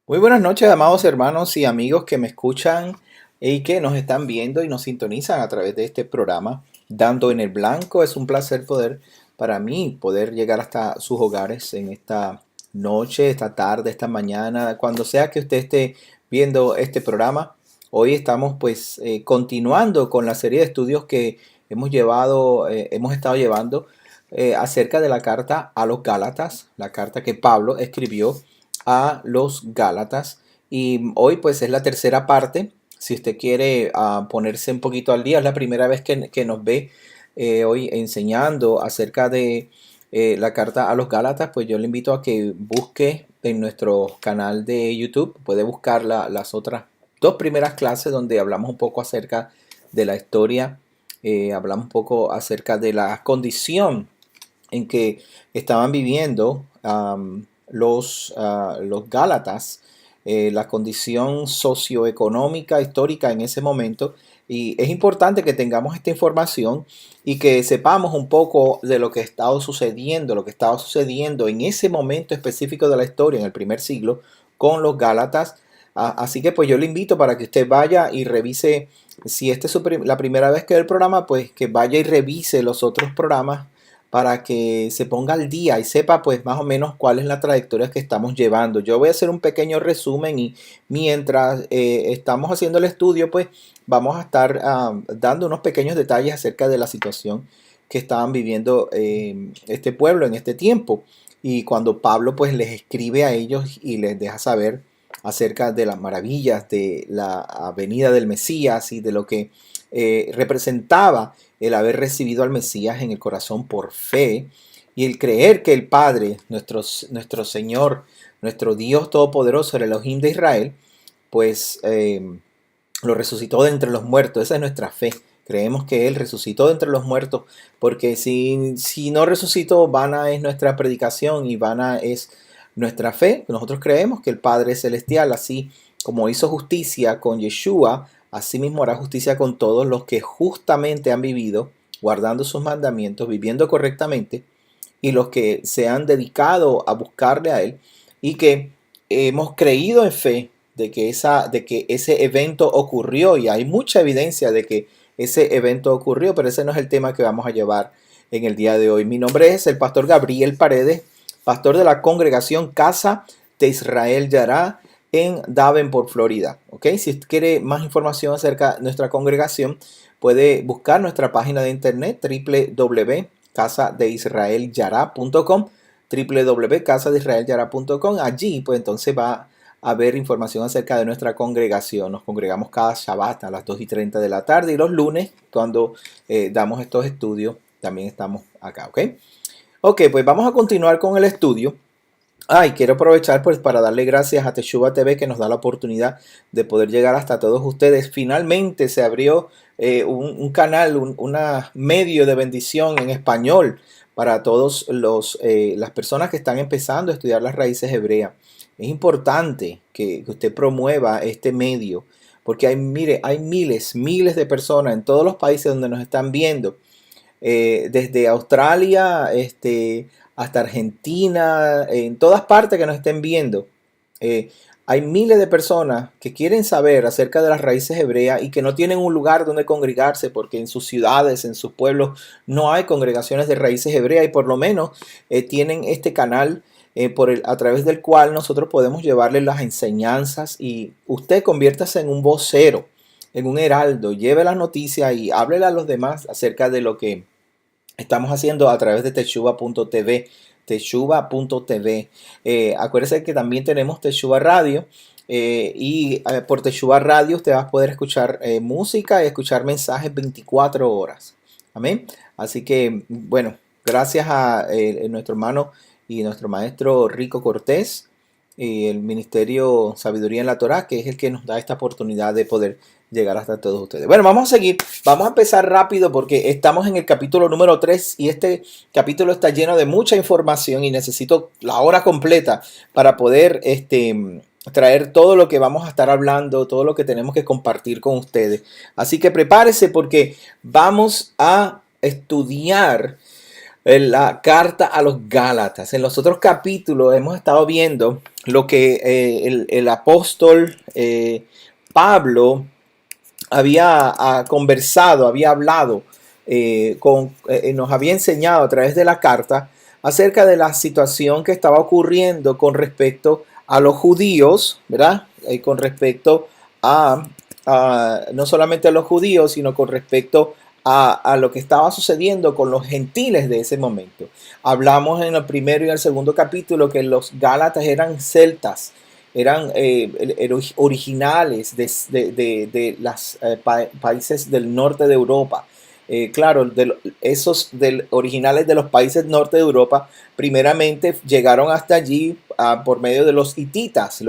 Muy buenas noches, amados hermanos y amigos que me escuchan y que nos están viendo y nos sintonizan a través de este programa, Dando en el Blanco. Es un placer para mí poder llegar hasta sus hogares en esta noche, esta tarde, esta mañana, cuando sea que usted esté viendo este programa. Hoy estamos continuando con la serie de estudios que hemos estado llevando acerca de la carta a los Gálatas, la carta que Pablo escribió a los Gálatas. Y hoy pues es la tercera parte. Si usted quiere ponerse un poquito al día, es la primera vez que nos ve hoy enseñando acerca de la carta a los Gálatas, pues yo le invito a que busque en nuestro canal de YouTube. Puede buscar las otras dos primeras clases donde hablamos un poco acerca de la historia, hablamos un poco acerca de la condición en que estaban viviendo los Gálatas, la condición socioeconómica histórica en ese momento. Y es importante que tengamos esta información y que sepamos un poco de lo que estaba sucediendo en ese momento específico de la historia, en el primer siglo, con los Gálatas. Así que pues yo le invito para que usted vaya y revise, si esta es la primera vez que ve el programa, pues que vaya y revise los otros programas para que se ponga al día y sepa pues más o menos cuál es la trayectoria que estamos llevando. Yo voy a hacer un pequeño resumen y mientras estamos haciendo el estudio pues vamos a estar dando unos pequeños detalles acerca de la situación que estaban viviendo este pueblo en este tiempo. Y cuando Pablo pues les escribe a ellos y les deja saber acerca de las maravillas de la venida del Mesías y de lo que representaba el haber recibido al Mesías en el corazón por fe y el creer que el Padre, nuestro Señor, nuestro Dios Todopoderoso, el Elohim de Israel, pues lo resucitó de entre los muertos. Esa es nuestra fe. Creemos que Él resucitó de entre los muertos, porque si no resucitó, vana es nuestra predicación y vana es nuestra fe. Nosotros creemos que el Padre Celestial, así como hizo justicia con Yeshua, así mismo hará justicia con todos los que justamente han vivido, guardando sus mandamientos, viviendo correctamente, y los que se han dedicado a buscarle a Él y que hemos creído en fe de que ese evento ocurrió, y hay mucha evidencia de que ese evento ocurrió, pero ese no es el tema que vamos a llevar en el día de hoy. Mi nombre es el pastor Gabriel Paredes, pastor de la congregación Casa de Israel Yará en Davenport, Florida. ¿Ok? Si usted quiere más información acerca de nuestra congregación, puede buscar nuestra página de internet www.casadeisraelyara.com, www.casadeisraelyara.com. Allí pues entonces va a ver información acerca de nuestra congregación. Nos congregamos cada Shabbat a las 2:30 de la tarde, y los lunes cuando damos estos estudios también estamos acá. ¿Ok? Ok, pues vamos a continuar con el estudio. Quiero aprovechar pues para darle gracias a Teshuva TV, que nos da la oportunidad de poder llegar hasta todos ustedes. Finalmente se abrió un canal, una medio de bendición en español para todos las personas que están empezando a estudiar las raíces hebreas. Es importante que usted promueva este medio, porque mire, hay miles de personas en todos los países donde nos están viendo, desde Australia hasta Argentina, en todas partes que nos estén viendo. Eh, Hay miles de personas que quieren saber acerca de las raíces hebreas y que no tienen un lugar donde congregarse, porque en sus ciudades, en sus pueblos, no hay congregaciones de raíces hebreas, y por lo menos tienen este canal a través del cual nosotros podemos llevarle las enseñanzas, y usted conviértase en un vocero, en un heraldo, lleve las noticias y háblele a los demás acerca de lo que estamos haciendo a través de Teshuva.tv. Teshuva.tv. Acuérdese que también tenemos Teshuva Radio. Por Teshuva Radio usted va a poder escuchar música y escuchar mensajes 24 horas. Amén. Así que, bueno, gracias a nuestro hermano y nuestro maestro Rico Cortés y el Ministerio Sabiduría en la Torá, que es el que nos da esta oportunidad de poder llegar hasta todos ustedes. Bueno, vamos a seguir. Vamos a empezar rápido porque estamos en el capítulo número 3 y este capítulo está lleno de mucha información y necesito la hora completa para poder traer todo lo que vamos a estar hablando, todo lo que tenemos que compartir con ustedes. Así que prepárese porque vamos a estudiar La carta a los Gálatas. En los otros capítulos hemos estado viendo lo que el apóstol Pablo había conversado, había hablado, nos había enseñado a través de la carta acerca de la situación que estaba ocurriendo con respecto a los judíos, ¿verdad? Con respecto no solamente a los judíos, sino con respecto a lo que estaba sucediendo con los gentiles de ese momento. Hablamos en el primero y el segundo capítulo que los Gálatas eran celtas, eran originales de los países del norte de Europa. Claro, esos originales de los países norte de Europa, primeramente llegaron hasta allí por medio de los hititas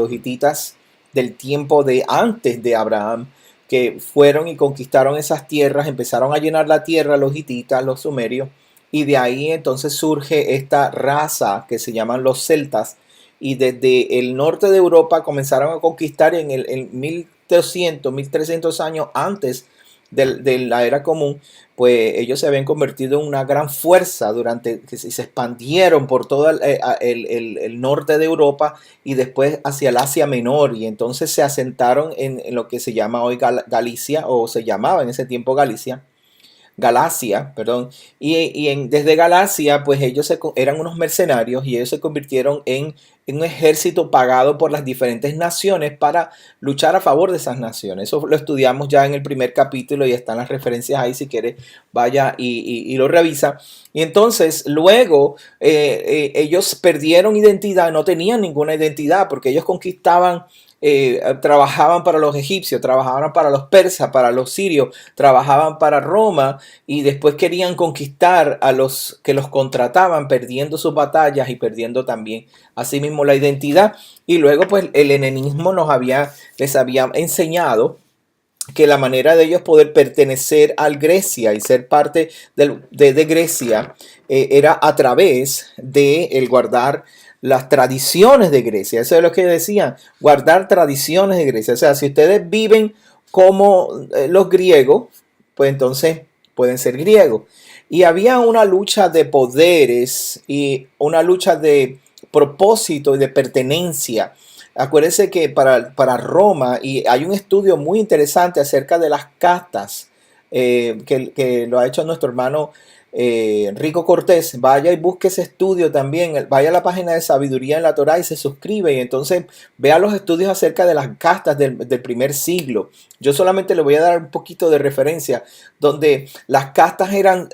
del tiempo de antes de Abraham, que fueron y conquistaron esas tierras, empezaron a llenar la tierra los hititas, los sumerios, y de ahí entonces surge esta raza que se llaman los celtas, y desde el norte de Europa comenzaron a conquistar en 1200, 1300 años antes de la era común, pues ellos se habían convertido en una gran fuerza durante que se expandieron por todo el norte de Europa y después hacia el Asia Menor, y entonces se asentaron en lo que se llama hoy Galicia, o se llamaba en ese tiempo Galacia, perdón, desde Galacia, pues ellos eran unos mercenarios y ellos se convirtieron en un ejército pagado por las diferentes naciones para luchar a favor de esas naciones. Eso lo estudiamos ya en el primer capítulo y están las referencias ahí, si quiere vaya y lo revisa. Y entonces luego ellos perdieron identidad, no tenían ninguna identidad porque ellos conquistaban, trabajaban para los egipcios, trabajaban para los persas, para los sirios, trabajaban para Roma, y después querían conquistar a los que los contrataban, perdiendo sus batallas y perdiendo también asimismo la identidad. Y luego pues el helenismo les había enseñado que la manera de ellos poder pertenecer a Grecia y ser parte de Grecia era a través de el guardar las tradiciones de Grecia. Eso es lo que decían, guardar tradiciones de Grecia. O sea, si ustedes viven como los griegos, pues entonces pueden ser griegos. Y había una lucha de poderes y una lucha de propósito y de pertenencia. Acuérdense que para Roma, y hay un estudio muy interesante acerca de las castas, que lo ha hecho nuestro hermano Enrico Cortés. Vaya y busque ese estudio también, vaya a la página de Sabiduría en la Torá y se suscribe, y entonces vea los estudios acerca de las castas del primer siglo. Yo solamente le voy a dar un poquito de referencia, donde las castas eran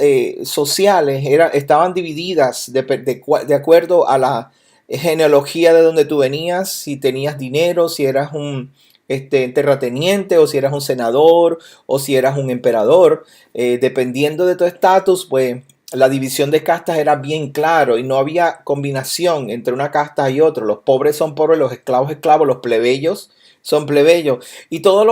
sociales, estaban divididas de acuerdo a la genealogía de donde tú venías, si tenías dinero, si eras un terrateniente, o si eras un senador, o si eras un emperador. Dependiendo de tu estatus, pues la división de castas era bien claro y no había combinación entre una casta y otra. Los pobres son pobres, los esclavos esclavos, los plebeyos son plebeyos, y todos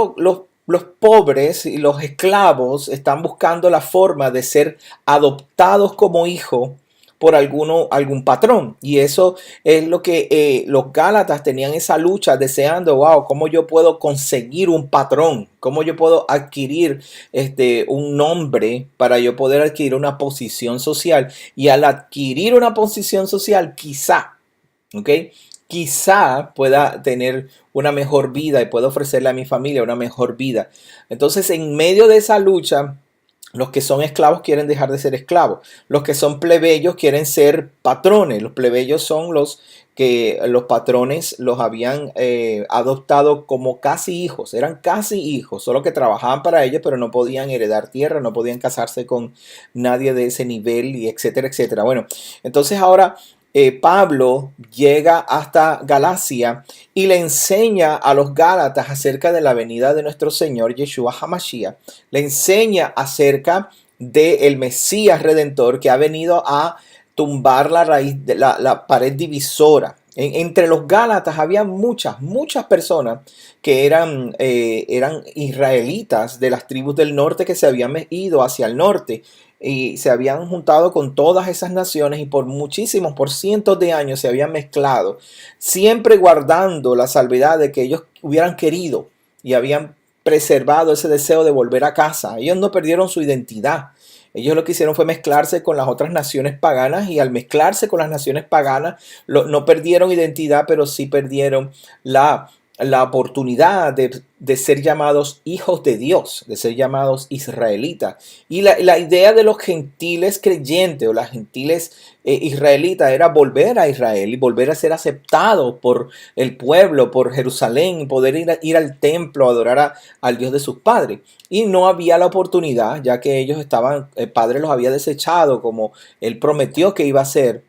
los pobres y los esclavos están buscando la forma de ser adoptados como hijos por algún patrón. Y eso es lo que los Gálatas tenían, esa lucha, deseando, wow, ¿cómo yo puedo conseguir un patrón? ¿Cómo yo puedo adquirir un nombre para yo poder adquirir una posición social? Y al adquirir una posición social, ¿ok? Quizá pueda tener una mejor vida y pueda ofrecerle a mi familia una mejor vida. Entonces, en medio de esa lucha, los que son esclavos quieren dejar de ser esclavos. Los que son plebeyos quieren ser patrones. Los plebeyos son los que los patrones los habían adoptado como casi hijos. Eran casi hijos, solo que trabajaban para ellos, pero no podían heredar tierra, no podían casarse con nadie de ese nivel, y etcétera, etcétera. Bueno, entonces ahora Pablo llega hasta Galacia y le enseña a los Gálatas acerca de la venida de nuestro Señor Yeshua HaMashiach. Le enseña acerca del Mesías Redentor, que ha venido a tumbar la raíz de la pared divisora. Entre los Gálatas había muchas personas que eran israelitas de las tribus del norte, que se habían ido hacia el norte y se habían juntado con todas esas naciones, y por cientos de años se habían mezclado, siempre guardando la salvedad de que ellos hubieran querido y habían preservado ese deseo de volver a casa. Ellos no perdieron su identidad. Ellos lo que hicieron fue mezclarse con las otras naciones paganas y al mezclarse con las naciones paganas no perdieron identidad, pero sí perdieron la oportunidad de ser llamados hijos de Dios, de ser llamados israelitas. Y la idea de los gentiles creyentes o las gentiles israelitas era volver a Israel y volver a ser aceptados por el pueblo, por Jerusalén, y poder ir al templo a adorar al Dios de sus padres. Y no había la oportunidad, ya que ellos estaban, el padre los había desechado como él prometió que iba a hacer.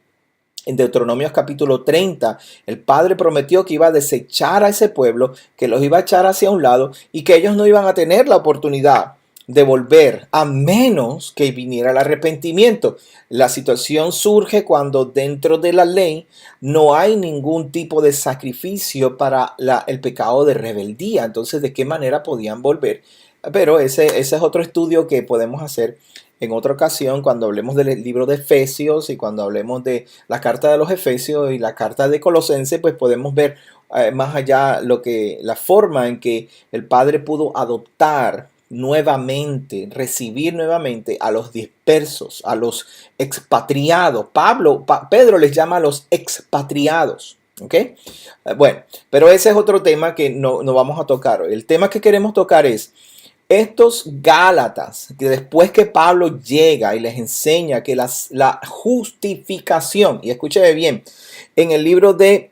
En Deuteronomios capítulo 30, el Padre prometió que iba a desechar a ese pueblo, que los iba a echar hacia un lado y que ellos no iban a tener la oportunidad de volver a menos que viniera el arrepentimiento. La situación surge cuando dentro de la ley no hay ningún tipo de sacrificio para el pecado de rebeldía. Entonces, ¿de qué manera podían volver? Pero ese es otro estudio que podemos hacer en otra ocasión cuando hablemos del libro de Efesios y cuando hablemos de la carta de los Efesios y la carta de Colosenses, pues podemos ver más allá la forma en que el Padre pudo adoptar nuevamente, recibir nuevamente a los dispersos, a los expatriados. Pedro les llama a los expatriados. ¿Ok? Bueno, pero ese es otro tema que no vamos a tocar. El tema que queremos tocar es estos Gálatas, que después que Pablo llega y les enseña que la justificación, y escúcheme bien, en el libro de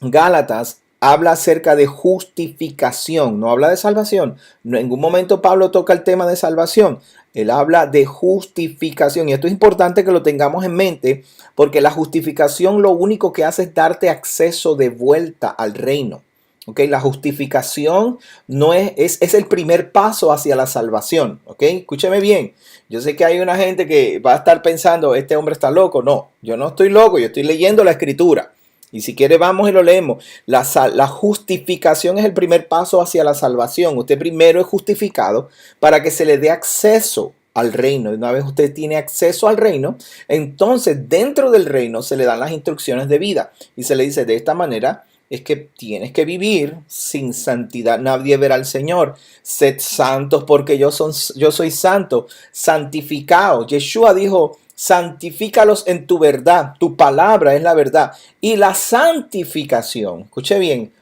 Gálatas habla acerca de justificación, no habla de salvación. En ningún momento Pablo toca el tema de salvación. Él habla de justificación y esto es importante que lo tengamos en mente porque la justificación lo único que hace es darte acceso de vuelta al reino. Okay, la justificación no es el primer paso hacia la salvación. Okay, escúcheme bien. Yo sé que hay una gente que va a estar pensando, este hombre está loco. No, yo no estoy loco, yo estoy leyendo la escritura. Y si quiere vamos y lo leemos. La justificación es el primer paso hacia la salvación. Usted primero es justificado para que se le dé acceso al reino. Y una vez usted tiene acceso al reino, entonces dentro del reino se le dan las instrucciones de vida. Y se le dice de esta manera es que tienes que vivir sin santidad. Nadie verá al Señor. Sed santos porque yo soy santo. Santificados. Yeshua dijo, santifícalos en tu verdad. Tu palabra es la verdad. Y la santificación, escuche bien,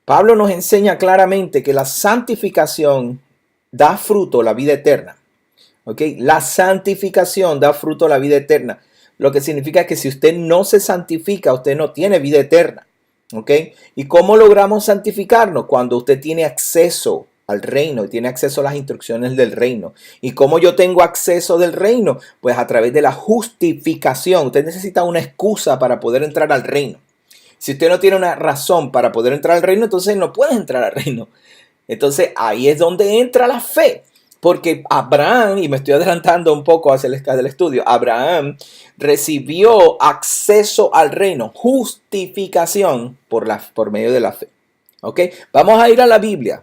Pablo nos enseña claramente que la santificación da fruto la vida eterna. ¿Ok? La santificación da fruto la vida eterna. Lo que significa que si usted no se santifica, usted no tiene vida eterna. ¿Ok? ¿Y cómo logramos santificarnos? Cuando usted tiene acceso al reino y tiene acceso a las instrucciones del reino. ¿Y cómo yo tengo acceso del reino? Pues a través de la justificación. Usted necesita una excusa para poder entrar al reino. Si usted no tiene una razón para poder entrar al reino, entonces no puede entrar al reino. Entonces ahí es donde entra la fe. Porque Abraham, y me estoy adelantando un poco hacia el estudio, Abraham recibió acceso al reino, justificación por medio de la fe. ¿Ok? Vamos a ir a la Biblia.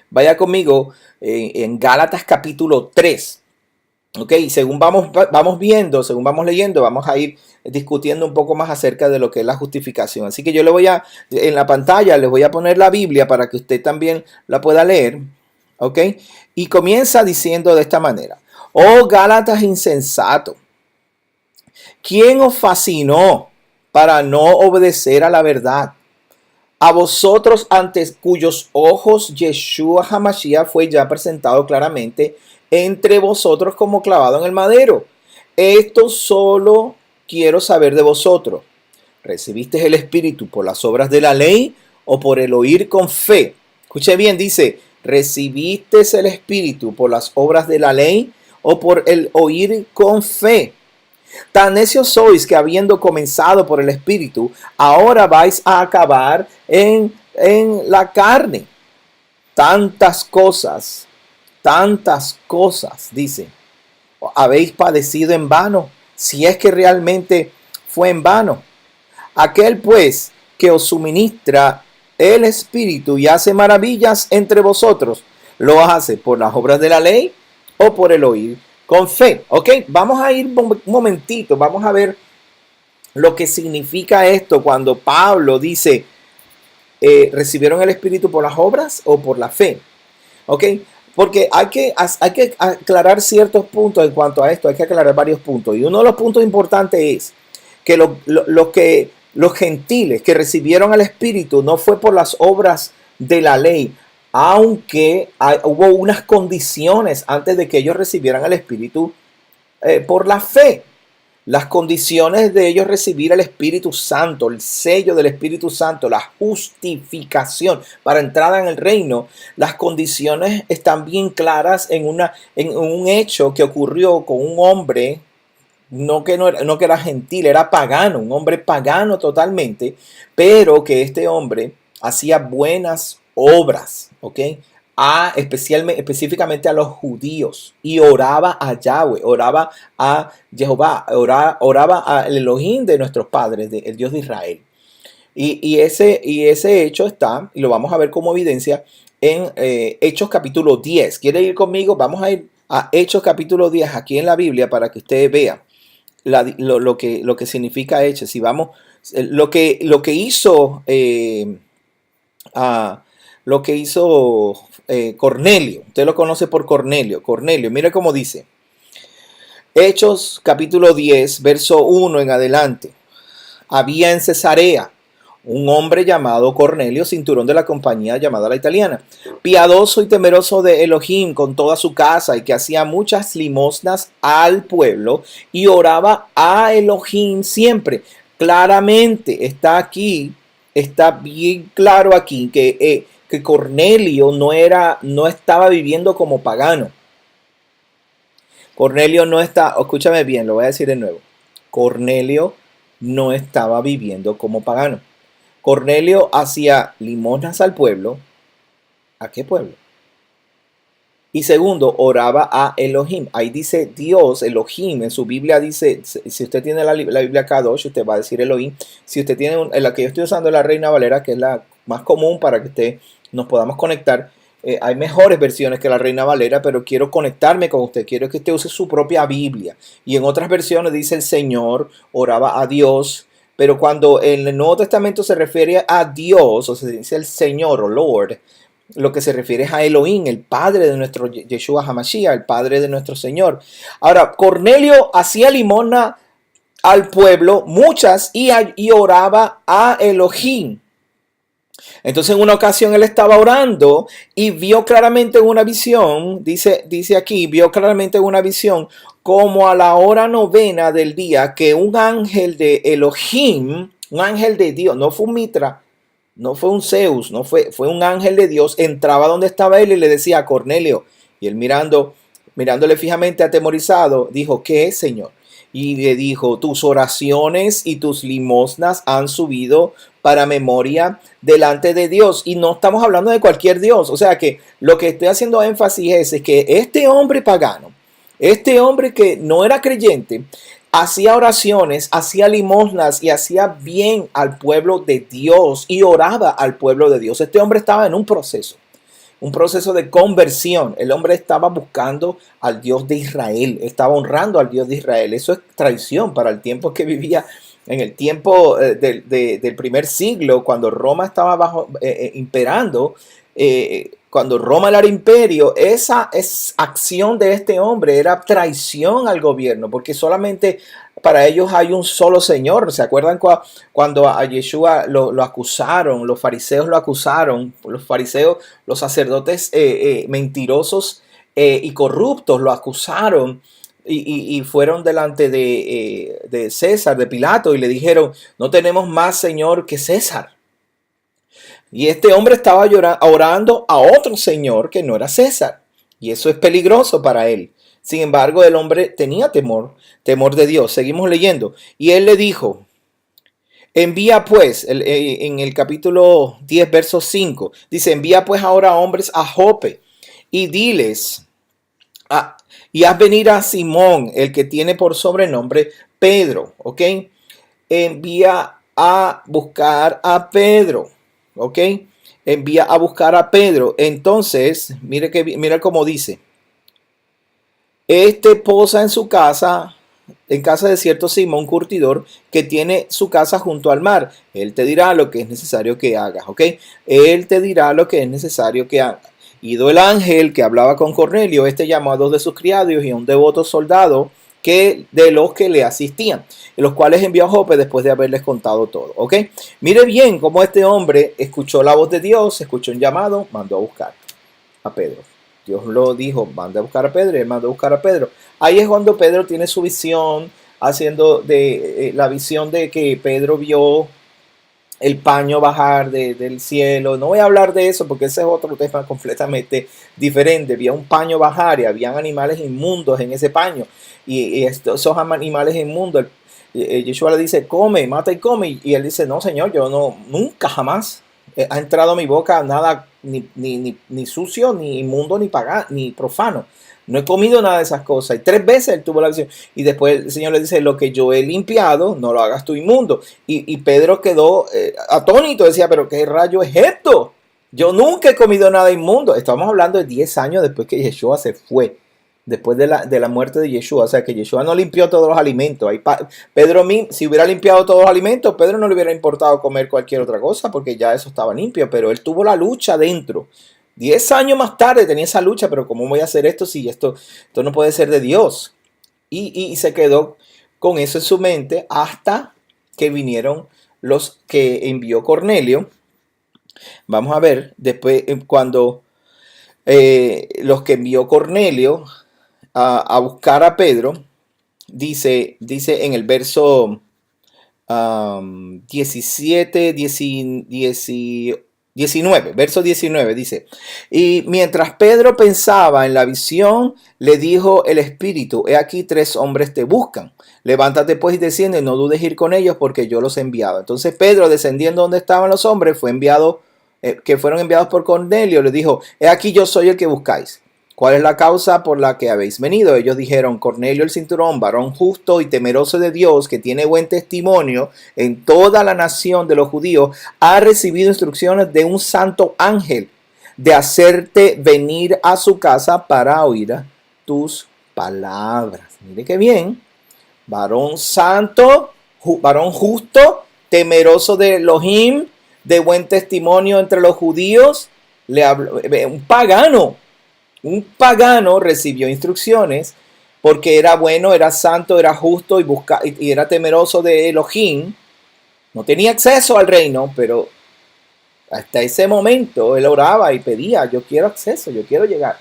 Vaya conmigo en Gálatas capítulo 3. ¿Ok? Y según vamos viendo, según vamos leyendo, vamos a ir discutiendo un poco más acerca de lo que es la justificación. Así que yo en la pantalla les voy a poner la Biblia para que usted también la pueda leer. ¿Ok? Y comienza diciendo de esta manera. Oh Gálatas insensato, ¿quién os fascinó para no obedecer a la verdad? A vosotros ante cuyos ojos Yeshua HaMashiach fue ya presentado claramente entre vosotros como clavado en el madero. Esto solo quiero saber de vosotros. ¿Recibisteis el Espíritu por las obras de la ley o por el oír con fe? Escuche bien, dice, ¿recibiste el Espíritu por las obras de la ley o por el oír con fe? Tan necios sois que habiendo comenzado por el Espíritu, ahora vais a acabar en la carne. Tantas cosas, dice, habéis padecido en vano, si es que realmente fue en vano. Aquel pues que os suministra el Espíritu y hace maravillas entre vosotros, ¿lo hace por las obras de la ley o por el oír con fe? Ok, vamos a ir un momentito, vamos a ver lo que significa esto cuando Pablo dice, ¿recibieron el Espíritu por las obras o por la fe? Ok, Porque hay que aclarar ciertos puntos en cuanto a esto, hay que aclarar varios puntos. Y uno de los puntos importantes es que los gentiles que recibieron al Espíritu no fue por las obras de la ley, aunque hubo unas condiciones antes de que ellos recibieran al Espíritu por la fe. Las condiciones de ellos recibir el Espíritu Santo, el sello del Espíritu Santo, la justificación para entrada en el reino, las condiciones están bien claras en un hecho que ocurrió con un hombre, no que era gentil, era pagano, un hombre pagano totalmente, pero que este hombre hacía buenas obras, ¿ok? Específicamente a los judíos y oraba a Yahweh, oraba a Jehová, oraba al Elohim de nuestros padres, el Dios de Israel. Y ese hecho está, y lo vamos a ver como evidencia, en Hechos capítulo 10. ¿Quiere ir conmigo? Vamos a ir a Hechos capítulo 10 aquí en la Biblia para que usted vea lo que significa Hechos. Si vamos, lo que hizo a lo que hizo Cornelio. Usted lo conoce por Cornelio. Cornelio, mire cómo dice. Hechos capítulo 10, verso 1 en adelante. Había en Cesarea un hombre llamado Cornelio, cinturón de la compañía llamada La Italiana, piadoso y temeroso de Elohim con toda su casa, y que hacía muchas limosnas al pueblo y oraba a Elohim siempre. Claramente está aquí, está bien claro aquí que Cornelio no estaba viviendo como pagano. Cornelio no está, escúchame bien, lo voy a decir de nuevo. Cornelio no estaba viviendo como pagano. Cornelio hacía limosnas al pueblo. ¿A qué pueblo? Y segundo, oraba a Elohim. Ahí dice Dios, Elohim. En su Biblia dice, si usted tiene la Biblia Kadosh, usted va a decir Elohim. Si usted tiene la que yo estoy usando, la Reina Valera, que es la más común para que nos podamos conectar. Hay mejores versiones que la Reina Valera, pero quiero conectarme con usted. Quiero que usted use su propia Biblia. Y en otras versiones dice el Señor, oraba a Dios. Pero cuando en el Nuevo Testamento se refiere a Dios, o se dice el Señor o Lord, lo que se refiere es a Elohim, el Padre de nuestro Yeshua HaMashiach, el Padre de nuestro Señor. Ahora, Cornelio hacía limosna al pueblo, muchas, y oraba a Elohim. Entonces en una ocasión él estaba orando y vio claramente en una visión, dice aquí, vio claramente en una visión como a la hora novena del día que un ángel de Elohim, un ángel de Dios, no fue un Mitra, no fue un Zeus, fue un ángel de Dios, entraba donde estaba él y le decía a Cornelio, y él mirándole fijamente atemorizado, dijo, ¿qué es, Señor? Y le dijo, tus oraciones y tus limosnas han subido para memoria delante de Dios. Y no estamos hablando de cualquier Dios. O sea que lo que estoy haciendo énfasis es que este hombre pagano, este hombre que no era creyente, hacía oraciones, hacía limosnas y hacía bien al pueblo de Dios y oraba al pueblo de Dios. Este hombre estaba en un proceso de conversión. El hombre estaba buscando al Dios de Israel, estaba honrando al Dios de Israel. Eso es traición para el tiempo que vivía, en el tiempo del primer siglo, cuando Roma estaba imperando. Cuando Roma era imperio, esa acción de este hombre era traición al gobierno, porque solamente para ellos hay un solo Señor. ¿Se acuerdan cuando a Yeshua lo acusaron? Los fariseos lo acusaron, los fariseos, los sacerdotes mentirosos y corruptos lo acusaron y fueron delante de César, de Pilato, y le dijeron, no tenemos más Señor que César. Y este hombre estaba orando a otro señor que no era César. Y eso es peligroso para él. Sin embargo, el hombre tenía temor de Dios. Seguimos leyendo. Y él le dijo, envía pues, en el capítulo 10, verso 5, dice, envía pues ahora hombres a Jope y diles, y haz venir a Simón, el que tiene por sobrenombre Pedro, ¿ok? Envía a buscar a Pedro. ¿Ok? Envía a buscar a Pedro. Entonces, mira cómo dice. Este posa en su casa, en casa de cierto Simón curtidor, que tiene su casa junto al mar. Él te dirá lo que es necesario que hagas, ¿ok? Él te dirá lo que es necesario que hagas. Ido el ángel que hablaba con Cornelio, este llamó a 2 de sus criados y a un devoto soldado de los que le asistían, los cuales envió a Jope después de haberles contado todo. ¿Ok? Mire bien cómo este hombre escuchó la voz de Dios, escuchó un llamado, mandó a buscar a Pedro. Dios lo dijo, manda a buscar a Pedro, y él mandó a buscar a Pedro. Ahí es cuando Pedro tiene su visión, haciendo de la visión de que Pedro vio el paño bajar del cielo. No voy a hablar de eso porque ese es otro tema completamente diferente. Había un paño bajar y habían animales inmundos en ese paño. Y esos animales inmundos, Yeshua le dice, come, mata y come. Y él dice, no, Señor, yo no, nunca jamás ha entrado a mi boca nada ni sucio, ni inmundo, ni profano. No he comido nada de esas cosas. Y 3 veces él tuvo la visión. Y después el Señor le dice, lo que yo he limpiado, no lo hagas tú inmundo. Y Pedro quedó atónito. Decía, pero ¿qué rayo es esto? Yo nunca he comido nada inmundo. Estamos hablando de 10 años después que Yeshua se fue. Después de la muerte de Yeshua. O sea que Yeshua no limpió todos los alimentos. Pedro, si hubiera limpiado todos los alimentos, Pedro no le hubiera importado comer cualquier otra cosa porque ya eso estaba limpio. Pero él tuvo la lucha dentro. 10 años más tarde tenía esa lucha, pero ¿cómo voy a hacer esto si esto no puede ser de Dios? Y se quedó con eso en su mente hasta que vinieron los que envió Cornelio. Vamos a ver, después cuando los que envió Cornelio a buscar a Pedro, dice en el verso 19, verso 19 dice, y mientras Pedro pensaba en la visión, le dijo el Espíritu, he aquí 3 hombres te buscan, levántate pues y desciende, no dudes ir con ellos porque yo los he enviado. Entonces Pedro, descendiendo donde estaban los hombres, que fueron enviados por Cornelio, le dijo, he aquí yo soy el que buscáis. ¿Cuál es la causa por la que habéis venido? Ellos dijeron, Cornelio el centurión, varón justo y temeroso de Dios, que tiene buen testimonio en toda la nación de los judíos, ha recibido instrucciones de un santo ángel de hacerte venir a su casa para oír tus palabras. Mire qué bien. Varón santo, varón justo, temeroso de Elohim, de buen testimonio entre los judíos. Le habló, un pagano recibió instrucciones porque era bueno, era santo, era justo y era temeroso de Elohim. No tenía acceso al reino, pero hasta ese momento él oraba y pedía, yo quiero acceso, yo quiero llegar.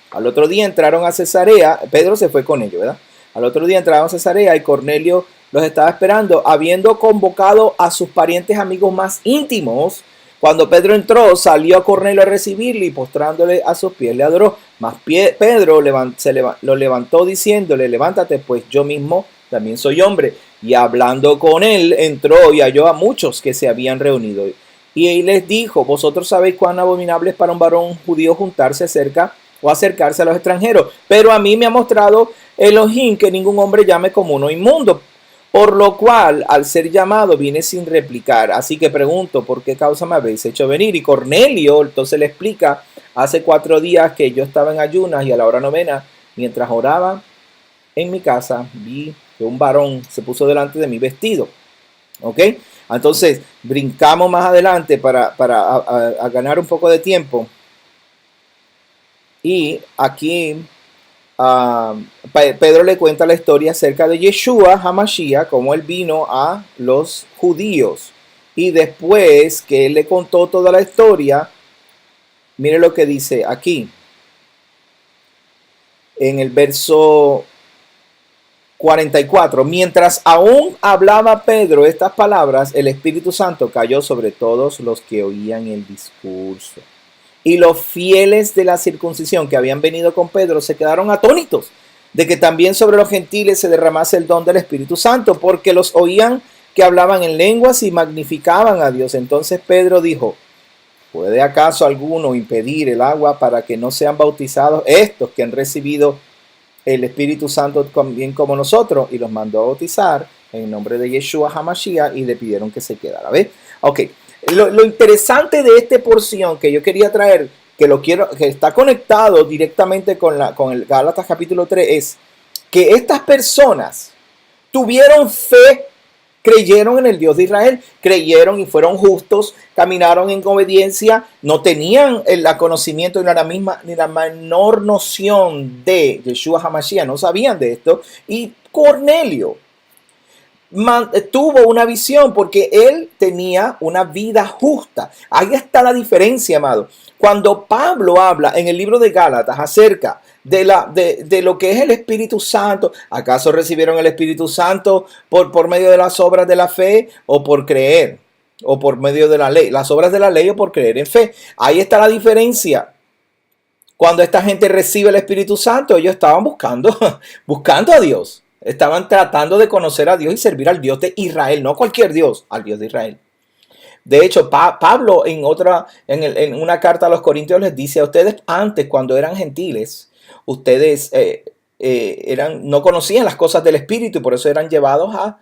Al otro día entraron a Cesarea, Pedro se fue con ellos, ¿verdad? Al otro día entraron a Cesarea y Cornelio los estaba esperando, habiendo convocado a sus parientes amigos más íntimos. Cuando Pedro entró, salió a Cornelio a recibirle y postrándole a sus pies le adoró. Mas Pedro lo levantó diciéndole, levántate, pues yo mismo también soy hombre. Y hablando con él, entró y halló a muchos que se habían reunido. Y él les dijo, vosotros sabéis cuán abominable es para un varón judío juntarse cerca o acercarse a los extranjeros. Pero a mí me ha mostrado Elohim que ningún hombre llame como uno inmundo. Por lo cual, al ser llamado, vine sin replicar. Así que pregunto, ¿por qué causa me habéis hecho venir? Y Cornelio entonces le explica, hace 4 días que yo estaba en ayunas y a la hora novena, mientras oraba en mi casa, vi que un varón se puso delante de mi vestido. ¿Ok? Entonces, brincamos más adelante para ganar un poco de tiempo. Y aquí Pedro le cuenta la historia acerca de Yeshua HaMashiach, cómo él vino a los judíos. Y después que él le contó toda la historia, mire lo que dice aquí. En el verso 44. Mientras aún hablaba Pedro estas palabras, el Espíritu Santo cayó sobre todos los que oían el discurso. Y los fieles de la circuncisión que habían venido con Pedro se quedaron atónitos de que también sobre los gentiles se derramase el don del Espíritu Santo, porque los oían que hablaban en lenguas y magnificaban a Dios. Entonces Pedro dijo, ¿puede acaso alguno impedir el agua para que no sean bautizados estos que han recibido el Espíritu Santo también como nosotros? Y los mandó a bautizar en el nombre de Yeshua HaMashiach y le pidieron que se quedara. ¿Ves? Ok. Lo interesante de esta porción que yo quería traer, que está conectado directamente con el Gálatas capítulo 3, es que estas personas tuvieron fe creyeron en el Dios de Israel, creyeron y fueron justos, caminaron en obediencia, no tenían el conocimiento ni la menor noción de Yeshua HaMashiach, no sabían de esto. Y Cornelio tuvo una visión porque él tenía una vida justa. Ahí está la diferencia, amado. Cuando Pablo habla en el libro de Gálatas acerca de lo que es el Espíritu Santo, ¿acaso recibieron el Espíritu Santo por medio de las obras de la fe o por creer? O por medio de la ley, las obras de la ley o por creer en fe. Ahí está la diferencia. Cuando esta gente recibe el Espíritu Santo, ellos estaban buscando a Dios. Estaban tratando de conocer a Dios y servir al Dios de Israel, no cualquier Dios, al Dios de Israel. De hecho, Pablo en una carta a los Corintios les dice a ustedes antes, cuando eran gentiles, ustedes no conocían las cosas del Espíritu y por eso eran llevados a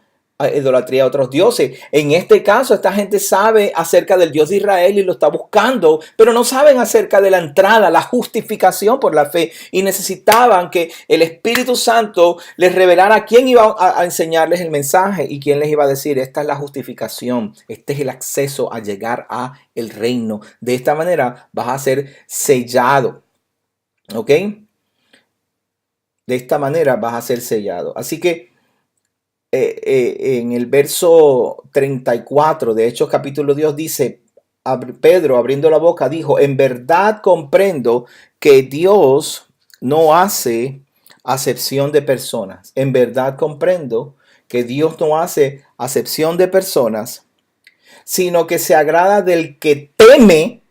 idolatría a otros dioses. En este caso, esta gente sabe acerca del Dios de Israel y lo está buscando, pero no saben acerca de la entrada, la justificación por la fe, y necesitaban que el Espíritu Santo les revelara quién iba a enseñarles el mensaje y quién les iba a decir: esta es la justificación, este es el acceso a llegar a el reino. De esta manera vas a ser sellado, ¿ok? De esta manera vas a ser sellado. Así que en el verso 34 de Hechos capítulo 2 dice, Pedro abriendo la boca dijo: en verdad comprendo que Dios no hace acepción de personas. En verdad comprendo que Dios no hace acepción de personas, sino que se agrada del que teme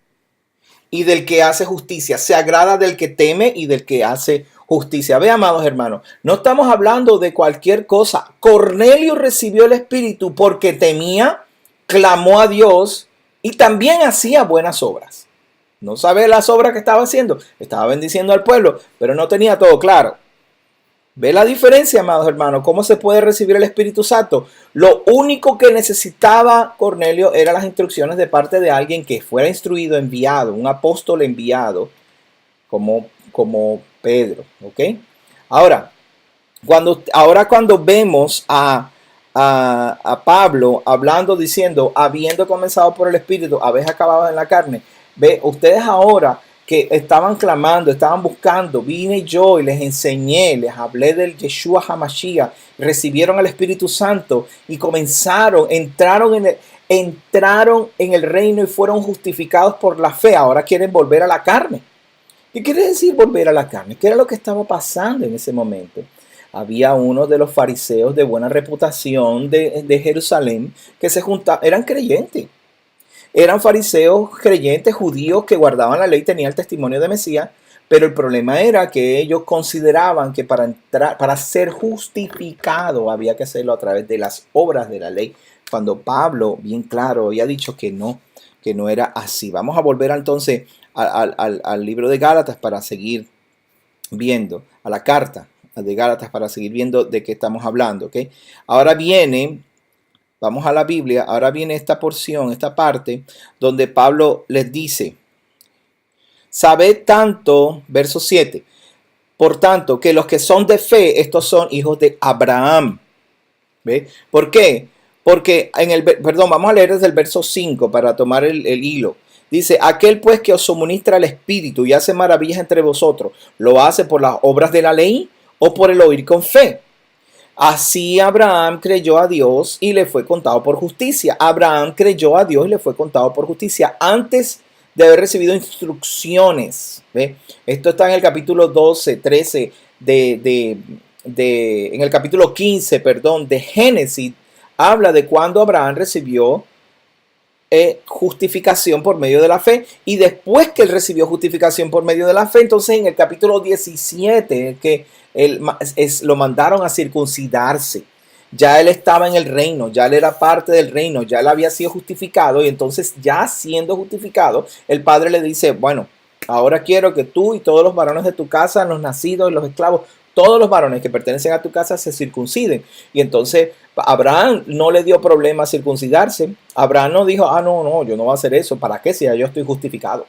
y del que hace justicia. Se agrada del que teme y del que hace justicia. Ve, amados hermanos, no estamos hablando de cualquier cosa. Cornelio recibió el Espíritu porque temía, clamó a Dios y también hacía buenas obras. No sabe las obras que estaba haciendo. Estaba bendiciendo al pueblo, pero no tenía todo claro. ¿Ve la diferencia, amados hermanos? ¿Cómo se puede recibir el Espíritu Santo? Lo único que necesitaba Cornelio eran las instrucciones de parte de alguien que fuera instruido, enviado, un apóstol enviado, como Pedro, ¿ok? Ahora cuando vemos a Pablo hablando, diciendo, habiendo comenzado por el Espíritu, habéis acabado en la carne. Ve, ustedes ahora que estaban clamando, estaban buscando, vine yo y les enseñé, les hablé del Yeshua HaMashiach, recibieron el Espíritu Santo y entraron en el reino y fueron justificados por la fe. Ahora quieren volver a la carne. ¿Qué quiere decir volver a la carne? ¿Qué era lo que estaba pasando en ese momento? Había uno de los fariseos de buena reputación de Jerusalén que se juntaban, eran creyentes. Eran fariseos creyentes judíos que guardaban la ley, tenían el testimonio de Mesías, pero el problema era que ellos consideraban que para ser justificado había que hacerlo a través de las obras de la ley, cuando Pablo, bien claro, había dicho que no era así. Vamos a volver entonces al libro de Gálatas para seguir viendo, a la carta de Gálatas para seguir viendo de qué estamos hablando, ¿ok? Vamos a la Biblia, ahora viene esta porción, esta parte, donde Pablo les dice, sabed tanto, verso 7, por tanto, que los que son de fe, estos son hijos de Abraham. ¿Ve? ¿Por qué? Porque vamos a leer desde el verso 5 para tomar el hilo. Dice, aquel pues que os suministra el Espíritu y hace maravillas entre vosotros, ¿lo hace por las obras de la ley o por el oír con fe? Así Abraham creyó a Dios y le fue contado por justicia. Abraham creyó a Dios y le fue contado por justicia antes de haber recibido instrucciones. ¿Ve? Esto está en el capítulo 12, 13 en el capítulo 15, de Génesis. Habla de cuando Abraham recibió justificación por medio de la fe, y después que él recibió justificación por medio de la fe, entonces en el capítulo 17 que lo mandaron a circuncidarse. Ya él estaba en el reino, ya él era parte del reino, ya él había sido justificado, y entonces ya siendo justificado, el padre le dice, bueno, ahora quiero que tú y todos los varones de tu casa, los nacidos y los esclavos, todos los varones que pertenecen a tu casa se circunciden. Y entonces Abraham no le dio problema circuncidarse. Abraham no dijo, no, yo no voy a hacer eso. ¿Para qué? Si ya yo estoy justificado.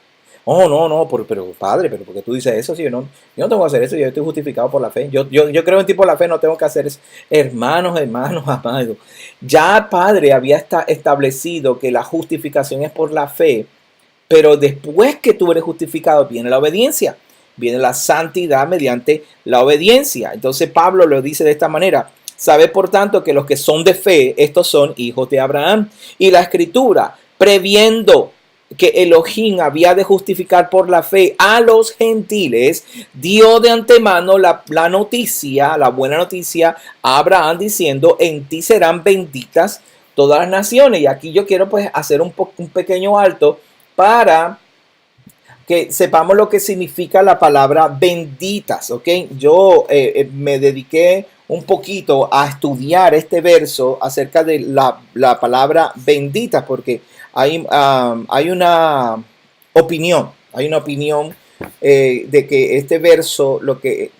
Oh, no, no, pero padre, pero ¿por qué tú dices eso? Si yo no tengo que hacer eso, yo estoy justificado por la fe. Yo creo en ti por la fe, no tengo que hacer eso. Hermanos, hermanos, amados. Ya padre había establecido que la justificación es por la fe, pero después que tú eres justificado viene la obediencia, viene la santidad mediante la obediencia. Entonces Pablo lo dice de esta manera. Sabe por tanto que los que son de fe, estos son hijos de Abraham. Y la escritura, previendo que Elohim había de justificar por la fe a los gentiles, dio de antemano la noticia, la buena noticia a Abraham diciendo, en ti serán benditas todas las naciones. Y aquí yo quiero pues hacer un pequeño alto para que sepamos lo que significa la palabra benditas, ¿ok? Yo me dediqué un poquito a estudiar este verso acerca de la palabra benditas, porque hay hay una opinión de que este verso,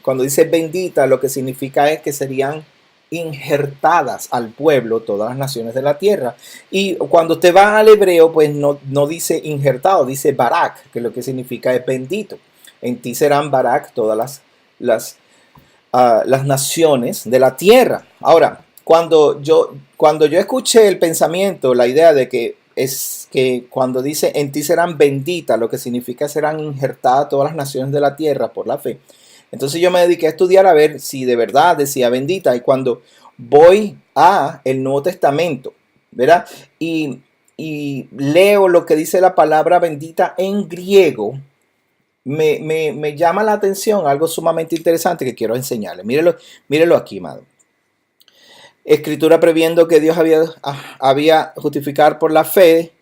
cuando dice bendita, lo que significa es que serían injertadas al pueblo todas las naciones de la tierra. Y cuando usted va al hebreo, pues no dice injertado, dice barak, que lo que significa es bendito. En ti serán barak todas las naciones de la tierra. Ahora, cuando yo escuché el pensamiento, la idea de que es que cuando dice en ti serán benditas, lo que significa serán injertadas todas las naciones de la tierra por la fe. Entonces yo me dediqué a estudiar a ver si de verdad decía bendita. Y cuando voy a el Nuevo Testamento, ¿verdad? Y leo lo que dice la palabra bendita en griego, me llama la atención algo sumamente interesante que quiero enseñarle. Mírelo aquí, amado. Escritura previendo que Dios había justificar por la fe,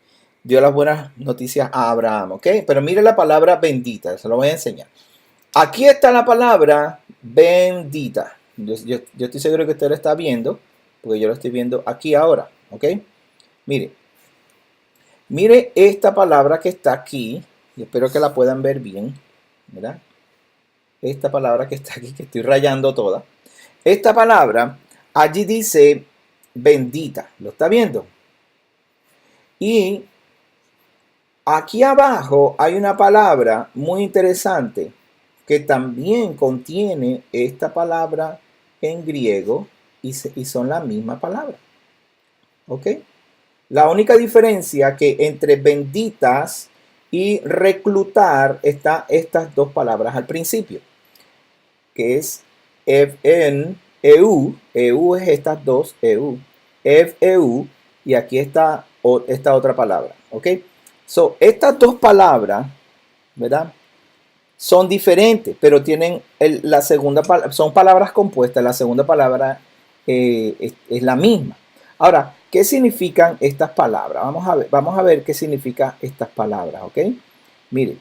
dio las buenas noticias a Abraham, ¿ok? Pero mire la palabra bendita, se lo voy a enseñar. Aquí está la palabra bendita. Yo estoy seguro que usted lo está viendo, porque yo lo estoy viendo aquí ahora, ¿ok? Mire, mire esta palabra que está aquí, y espero que la puedan ver bien, ¿verdad? Esta palabra que está aquí, que estoy rayando toda. Esta palabra, allí dice bendita, ¿lo está viendo? Y aquí abajo hay una palabra muy interesante que también contiene esta palabra en griego y son la misma palabra. ¿Ok? La única diferencia que entre benditas y reclutar está estas dos palabras al principio, que es en EU, EU es estas dos, EU, FEU, y aquí está esta otra palabra, ¿ok? So, estas dos palabras, ¿verdad? Son diferentes, pero tienen la segunda palabra, son palabras compuestas, la segunda palabra es la misma. Ahora, ¿qué significan estas palabras? Vamos a ver qué significan estas palabras, ¿ok? Miren,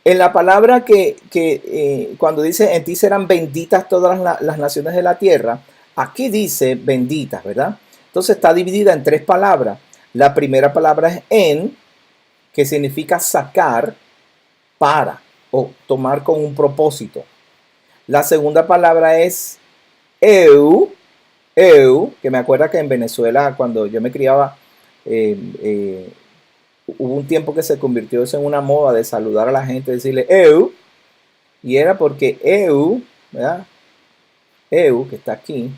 en la palabra cuando dice en ti serán benditas todas las naciones de la tierra, aquí dice benditas, ¿verdad? Entonces está dividida en tres palabras. La primera palabra es en, que significa sacar para o tomar con un propósito. La segunda palabra es eu, que me acuerda que en Venezuela, cuando yo me criaba, eh, eh, hubo un tiempo que se convirtió eso en una moda de saludar a la gente, decirle eu, y era porque eu, ¿verdad? Eu, que está aquí,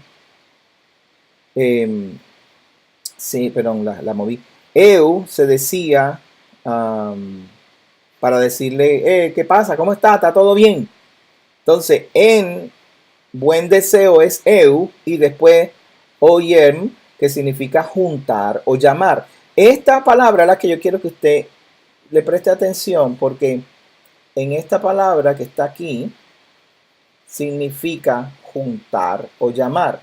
sí, perdón, la moví. Eu se decía para decirle, ¿qué pasa? ¿Cómo está? ¿Está todo bien? Entonces, en buen deseo es eu y después oyem, que significa juntar o llamar. Esta palabra es la que yo quiero que usted le preste atención porque en esta palabra que está aquí significa juntar o llamar.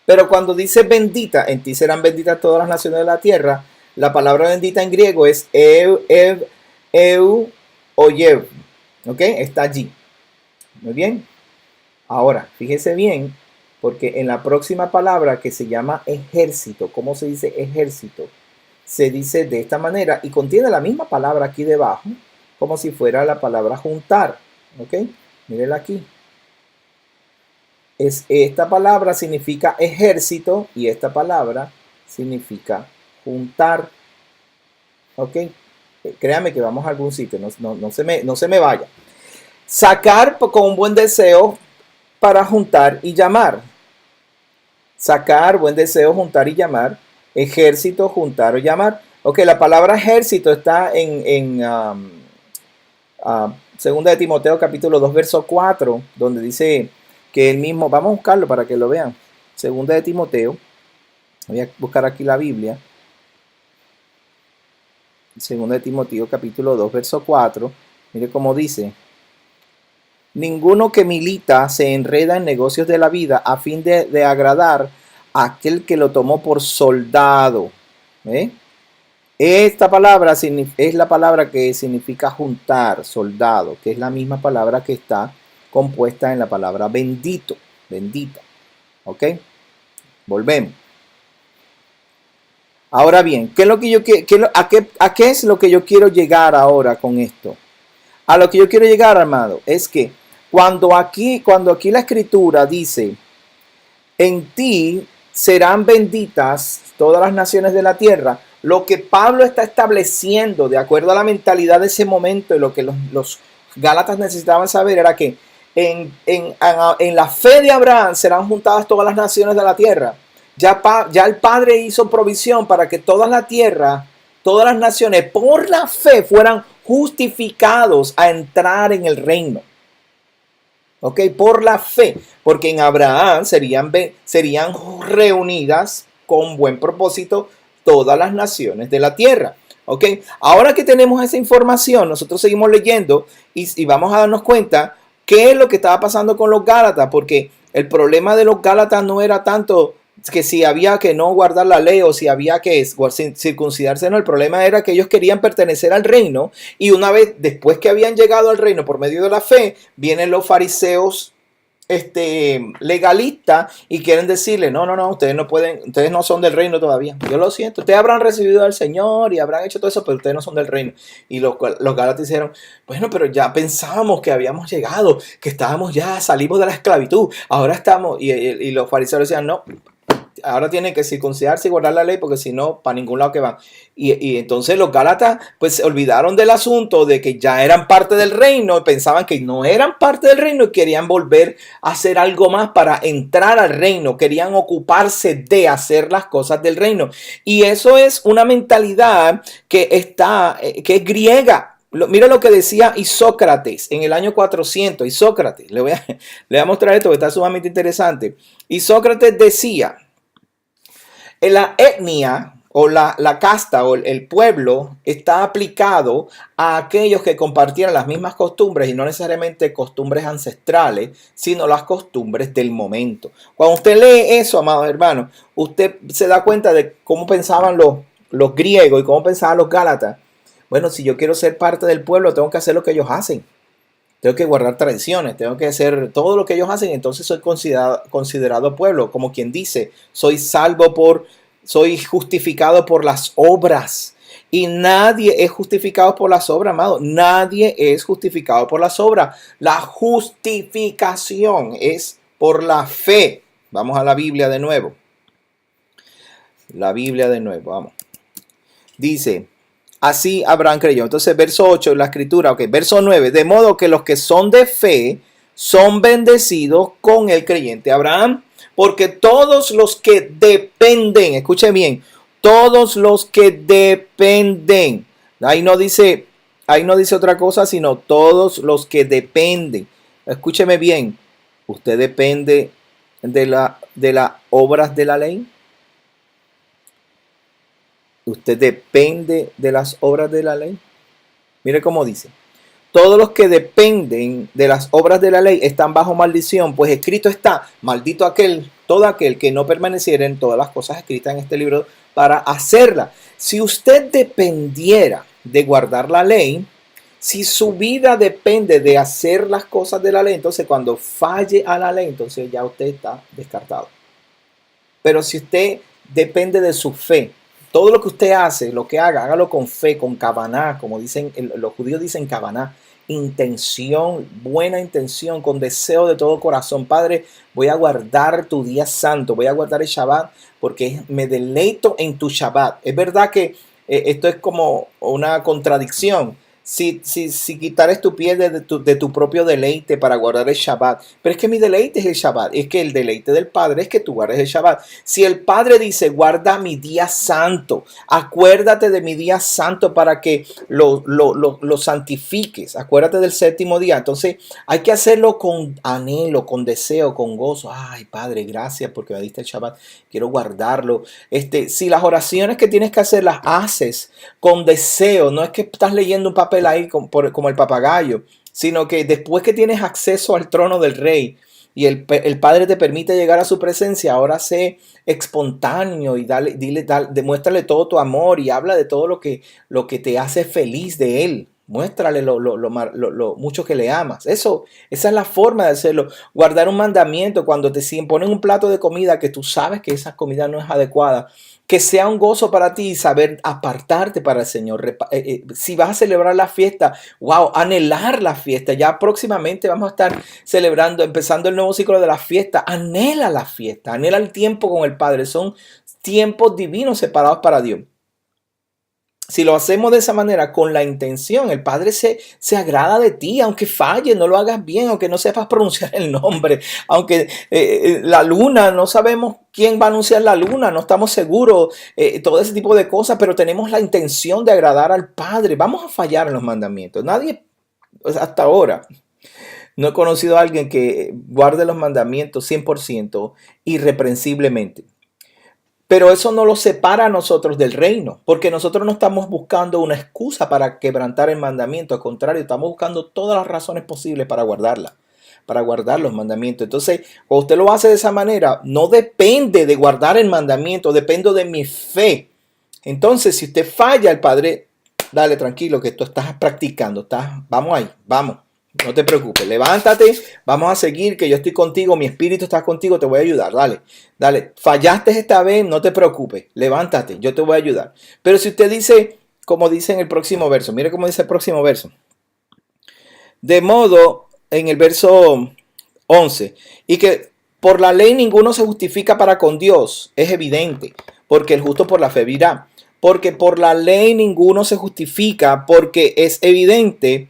Pero cuando dice bendita, en ti serán benditas todas las naciones de la tierra, la palabra bendita en griego es eu, oyev. ¿Ok? Está allí. Muy bien. Ahora, fíjese bien, porque en la próxima palabra que se llama ejército, ¿cómo se dice ejército? Se dice de esta manera y contiene la misma palabra aquí debajo, como si fuera la palabra juntar. ¿Ok? Mírenla aquí. Esta palabra significa ejército y esta palabra significa juntar. ¿Ok? Créame que vamos a algún sitio, no se me vaya. Sacar con un buen deseo para juntar y llamar. Sacar, buen deseo, juntar y llamar. Ejército, juntar o llamar. Ok, la palabra ejército está segunda de Timoteo capítulo 2 verso 4, donde dice que él mismo, vamos a buscarlo para que lo vean. Segunda de Timoteo, voy a buscar aquí la Biblia. Segunda de Timoteo capítulo 2 verso 4, mire cómo dice: ninguno que milita se enreda en negocios de la vida a fin de agradar a aquel que lo tomó por soldado. ¿Eh? Esta palabra es la palabra que significa juntar, soldado, que es la misma palabra que está compuesta en la palabra bendito, bendita. ¿Ok? Volvemos. Ahora bien, ¿qué es lo que yo a qué es lo que yo quiero llegar ahora con esto? A lo que yo quiero llegar, amado, es que cuando aquí la escritura dice, en ti serán benditas todas las naciones de la tierra, lo que Pablo está estableciendo, de acuerdo a la mentalidad de ese momento y lo que los Gálatas necesitaban saber, era que en la fe de Abraham serán juntadas todas las naciones de la tierra. Ya el Padre hizo provisión para que toda la tierra, todas las naciones, por la fe fueran justificados a entrar en el reino. Ok, por la fe, porque en Abraham serían reunidas con buen propósito todas las naciones de la tierra. Ok, ahora que tenemos esa información, nosotros seguimos leyendo y vamos a darnos cuenta qué es lo que estaba pasando con los Gálatas, porque el problema de los Gálatas no era tanto que si había que no guardar la ley o si había que circuncidarse, no, el problema era que ellos querían pertenecer al reino, y una vez después que habían llegado al reino por medio de la fe, vienen los fariseos legalistas y quieren decirle, no, ustedes no pueden, ustedes no son del reino todavía. Yo lo siento, ustedes habrán recibido al Señor y habrán hecho todo eso, pero ustedes no son del reino. Y los Gálatas dijeron, bueno, pero ya pensábamos que habíamos llegado, que estábamos ya, salimos de la esclavitud, ahora estamos, y los fariseos decían, no, ahora tienen que circuncidarse y guardar la ley, porque si no, para ningún lado que van. Y entonces los Gálatas pues se olvidaron del asunto de que ya eran parte del reino, pensaban que no eran parte del reino y querían volver a hacer algo más para entrar al reino, querían ocuparse de hacer las cosas del reino. Y eso es una mentalidad que es griega. Mira lo que decía Isócrates en el año 400. Isócrates, le voy a mostrar esto que está sumamente interesante. Isócrates decía: la etnia o la casta o el pueblo está aplicado a aquellos que compartieran las mismas costumbres, y no necesariamente costumbres ancestrales, sino las costumbres del momento. Cuando usted lee eso, amados hermanos, usted se da cuenta de cómo pensaban los griegos y cómo pensaban los gálatas. Bueno, si yo quiero ser parte del pueblo, tengo que hacer lo que ellos hacen. Tengo que guardar tradiciones, tengo que hacer todo lo que ellos hacen, entonces soy considerado pueblo, como quien dice, soy justificado por las obras. Y nadie es justificado por las obras, amado. Nadie es justificado por las obras. La justificación es por la fe. Vamos a la Biblia de nuevo. La Biblia de nuevo, vamos. Dice: así Abraham creyó. Entonces, verso 8, la escritura, ok, verso 9, de modo que los que son de fe son bendecidos con el creyente Abraham, porque todos los que dependen, escuchen bien, todos los que dependen, ahí no dice otra cosa, sino todos los que dependen. Escúcheme bien, ¿usted depende de las obras de la ley? ¿Usted depende de las obras de la ley? Mire cómo dice: todos los que dependen de las obras de la ley están bajo maldición, pues escrito está: maldito todo aquel que no permaneciera en todas las cosas escritas en este libro para hacerlas. Si usted dependiera de guardar la ley, si su vida depende de hacer las cosas de la ley, entonces cuando falle a la ley, entonces ya usted está descartado. Pero si usted depende de su fe, todo lo que usted hace, lo que haga, hágalo con fe, con kavaná, como dicen los judíos, dicen kavaná, intención, buena intención, con deseo de todo corazón. Padre, voy a guardar tu día santo, voy a guardar el Shabbat porque me deleito en tu Shabbat. Es verdad que esto es como una contradicción. Si quitares tu pie de tu propio deleite para guardar el Shabbat. Pero es que mi deleite es el Shabbat. Es que el deleite del Padre es que tú guardes el Shabbat. Si el Padre dice, guarda mi día santo, acuérdate de mi día santo para que lo santifiques. Acuérdate del séptimo día. Entonces hay que hacerlo con anhelo, con deseo, con gozo. Ay, Padre, gracias porque me diste el Shabbat. Quiero guardarlo. Si las oraciones que tienes que hacer las haces con deseo, no es que estás leyendo un papel ahí como el papagayo, sino que después que tienes acceso al trono del rey y el Padre te permite llegar a su presencia, ahora sé espontáneo y demuéstrale todo tu amor y habla de todo lo que te hace feliz de él. Muéstrale lo mucho que le amas. Esa es la forma de hacerlo. Guardar un mandamiento cuando te ponen un plato de comida que tú sabes que esa comida no es adecuada. Que sea un gozo para ti saber apartarte para el Señor. Si vas a celebrar la fiesta, wow, anhelar la fiesta. Ya próximamente vamos a estar celebrando, empezando el nuevo ciclo de la fiesta. Anhela la fiesta, anhela el tiempo con el Padre. Son tiempos divinos separados para Dios. Si lo hacemos de esa manera, con la intención, el Padre se agrada de ti, aunque falle, no lo hagas bien, aunque no sepas pronunciar el nombre, aunque la luna, no sabemos quién va a anunciar la luna, no estamos seguros, todo ese tipo de cosas, pero tenemos la intención de agradar al Padre. Vamos a fallar en los mandamientos. Nadie, hasta ahora, no he conocido a alguien que guarde los mandamientos 100% irreprensiblemente. Pero eso no lo separa a nosotros del reino, porque nosotros no estamos buscando una excusa para quebrantar el mandamiento. Al contrario, estamos buscando todas las razones posibles para guardarla, para guardar los mandamientos. Entonces, cuando usted lo hace de esa manera, no depende de guardar el mandamiento, depende de mi fe. Entonces, si usted falla, el Padre, dale tranquilo que tú estás practicando, vamos ahí, vamos. No te preocupes, levántate, vamos a seguir, que yo estoy contigo, mi espíritu está contigo, te voy a ayudar, dale, fallaste esta vez, no te preocupes, levántate, yo te voy a ayudar. Pero si usted dice, como dice en el próximo verso, mire cómo dice el próximo verso, de modo, en el verso 11, y que por la ley ninguno se justifica para con Dios, es evidente, porque el justo por la fe vivirá, porque por la ley ninguno se justifica, porque es evidente.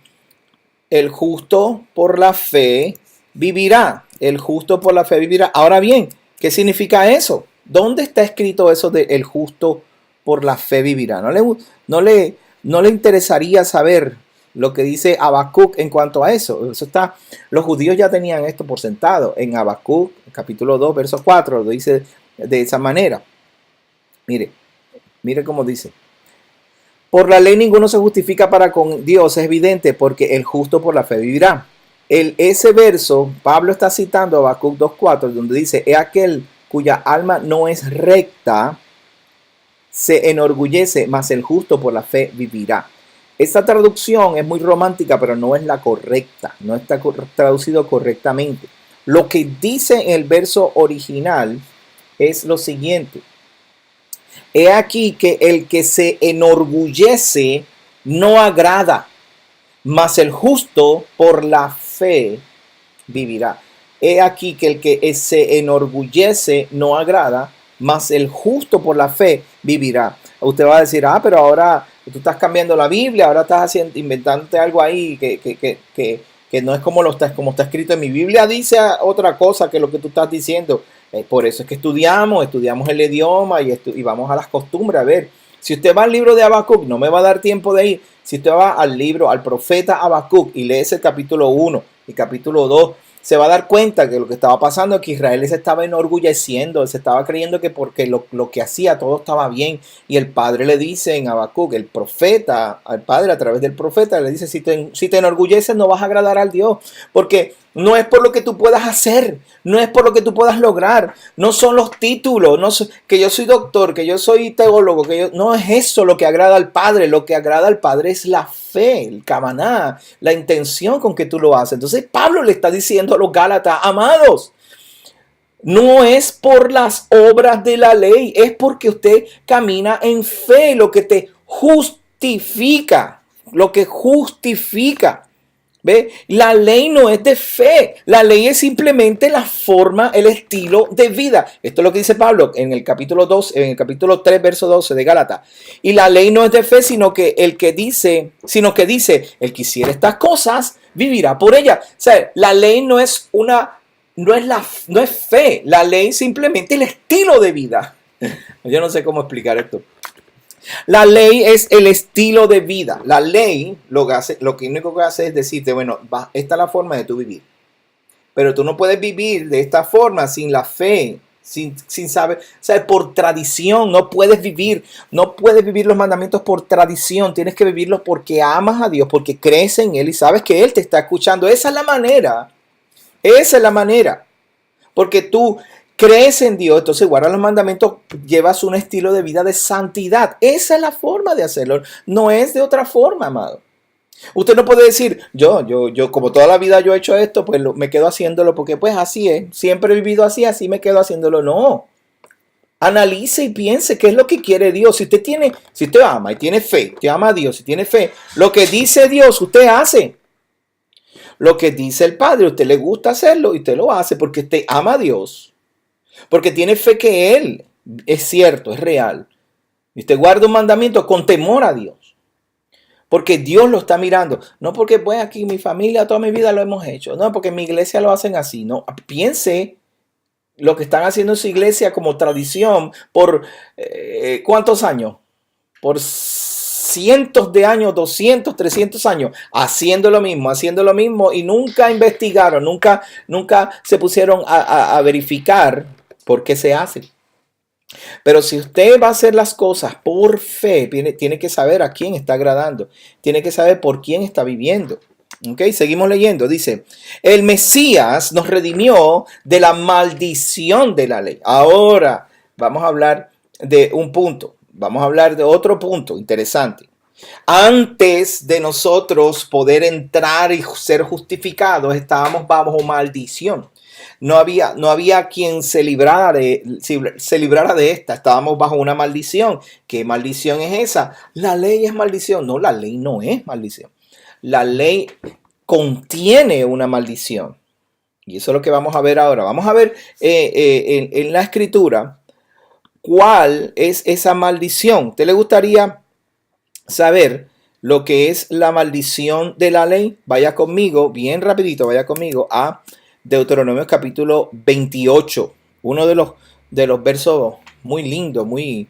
El justo por la fe vivirá. El justo por la fe vivirá. Ahora bien, ¿qué significa eso? ¿Dónde está escrito eso de el justo por la fe vivirá? ¿No le interesaría saber lo que dice Habacuc en cuanto a eso? Los judíos ya tenían esto por sentado. En Habacuc, capítulo 2, verso 4, lo dice de esa manera. Mire cómo dice. Por la ley ninguno se justifica para con Dios, es evidente, porque el justo por la fe vivirá. Ese verso, Pablo está citando a Habacuc 2.4, donde dice, he aquel cuya alma no es recta, se enorgullece, mas el justo por la fe vivirá. Esta traducción es muy romántica, pero no es la correcta, no está traducido correctamente. Lo que dice en el verso original es lo siguiente. He aquí que el que se enorgullece no agrada, mas el justo por la fe vivirá. He aquí que el que se enorgullece no agrada, mas el justo por la fe vivirá. Usted va a decir, pero ahora tú estás cambiando la Biblia, ahora estás inventándote algo ahí que no es como está escrito en mi Biblia. Dice otra cosa que lo que tú estás diciendo. Por eso es que estudiamos el idioma y vamos a las costumbres. A ver, si usted va al libro de Habacuc, no me va a dar tiempo de ir. Si usted va al profeta Habacuc y lee el capítulo 1 y capítulo 2, se va a dar cuenta que lo que estaba pasando es que Israel se estaba enorgulleciendo, se estaba creyendo que porque lo que hacía todo estaba bien. Y el Padre le dice en Habacuc, el profeta, al Padre a través del profeta, le dice, si te enorgulleces no vas a agradar al Dios, porque no es por lo que tú puedas hacer, no es por lo que tú puedas lograr, no son los títulos, que yo soy doctor, que yo soy teólogo, no es eso lo que agrada al Padre. Lo que agrada al Padre es la fe, el kavaná, la intención con que tú lo haces. Entonces Pablo le está diciendo a los Gálatas, amados, no es por las obras de la ley, es porque usted camina en fe, lo que te justifica, lo que justifica. ¿Ve? La ley no es de fe, la ley es simplemente la forma, el estilo de vida. Esto es lo que dice Pablo en el capítulo 2, en el capítulo 3, verso 12 de Gálatas. Y la ley no es de fe, sino que dice, el que hiciera estas cosas vivirá por ellas. O sea, la ley no es no es fe, la ley simplemente el estilo de vida. Yo no sé cómo explicar esto. La ley es el estilo de vida. La ley lo único que hace es decirte, bueno, esta es la forma de tu vivir. Pero tú no puedes vivir de esta forma sin la fe, sin saber, o sea, por tradición. No puedes vivir los mandamientos por tradición. Tienes que vivirlos porque amas a Dios, porque crees en Él y sabes que Él te está escuchando. Esa es la manera. Esa es la manera. Porque tú crees en Dios, entonces guardas los mandamientos, llevas un estilo de vida de santidad. Esa es la forma de hacerlo. No es de otra forma, amado. Usted no puede decir, yo como toda la vida yo he hecho esto, pues me quedo haciéndolo porque pues así es. Siempre he vivido así, así me quedo haciéndolo. No. Analice y piense qué es lo que quiere Dios. Si usted ama y tiene fe, usted ama a Dios y tiene fe, lo que dice Dios, usted hace. Lo que dice el Padre, a usted le gusta hacerlo y usted lo hace porque usted ama a Dios. Porque tiene fe que Él es cierto, es real. Y usted guarda un mandamiento con temor a Dios. Porque Dios lo está mirando. No porque pues aquí mi familia toda mi vida lo hemos hecho. No porque en mi iglesia lo hacen así. No, piense lo que están haciendo en su iglesia como tradición por ¿cuántos años? Por cientos de años, 200, 300 años, haciendo lo mismo y nunca investigaron, nunca se pusieron a verificar por qué se hace. Pero si usted va a hacer las cosas por fe, tiene que saber a quién está agradando, tiene que saber por quién está viviendo. Ok, seguimos leyendo. Dice, el Mesías nos redimió de la maldición de la ley. Ahora vamos a hablar de un punto. Vamos a hablar de otro punto interesante. Antes de nosotros poder entrar y ser justificados, estábamos bajo maldición. No había quien se librara de esta. Estábamos bajo una maldición. ¿Qué maldición es esa? La ley es maldición. No, la ley no es maldición. La ley contiene una maldición. Y eso es lo que vamos a ver ahora. Vamos a ver en la escritura cuál es esa maldición. ¿Te le gustaría saber lo que es la maldición de la ley? Vaya conmigo, bien rapidito, vaya conmigo a Deuteronomio capítulo 28. Uno de los versos muy lindos, muy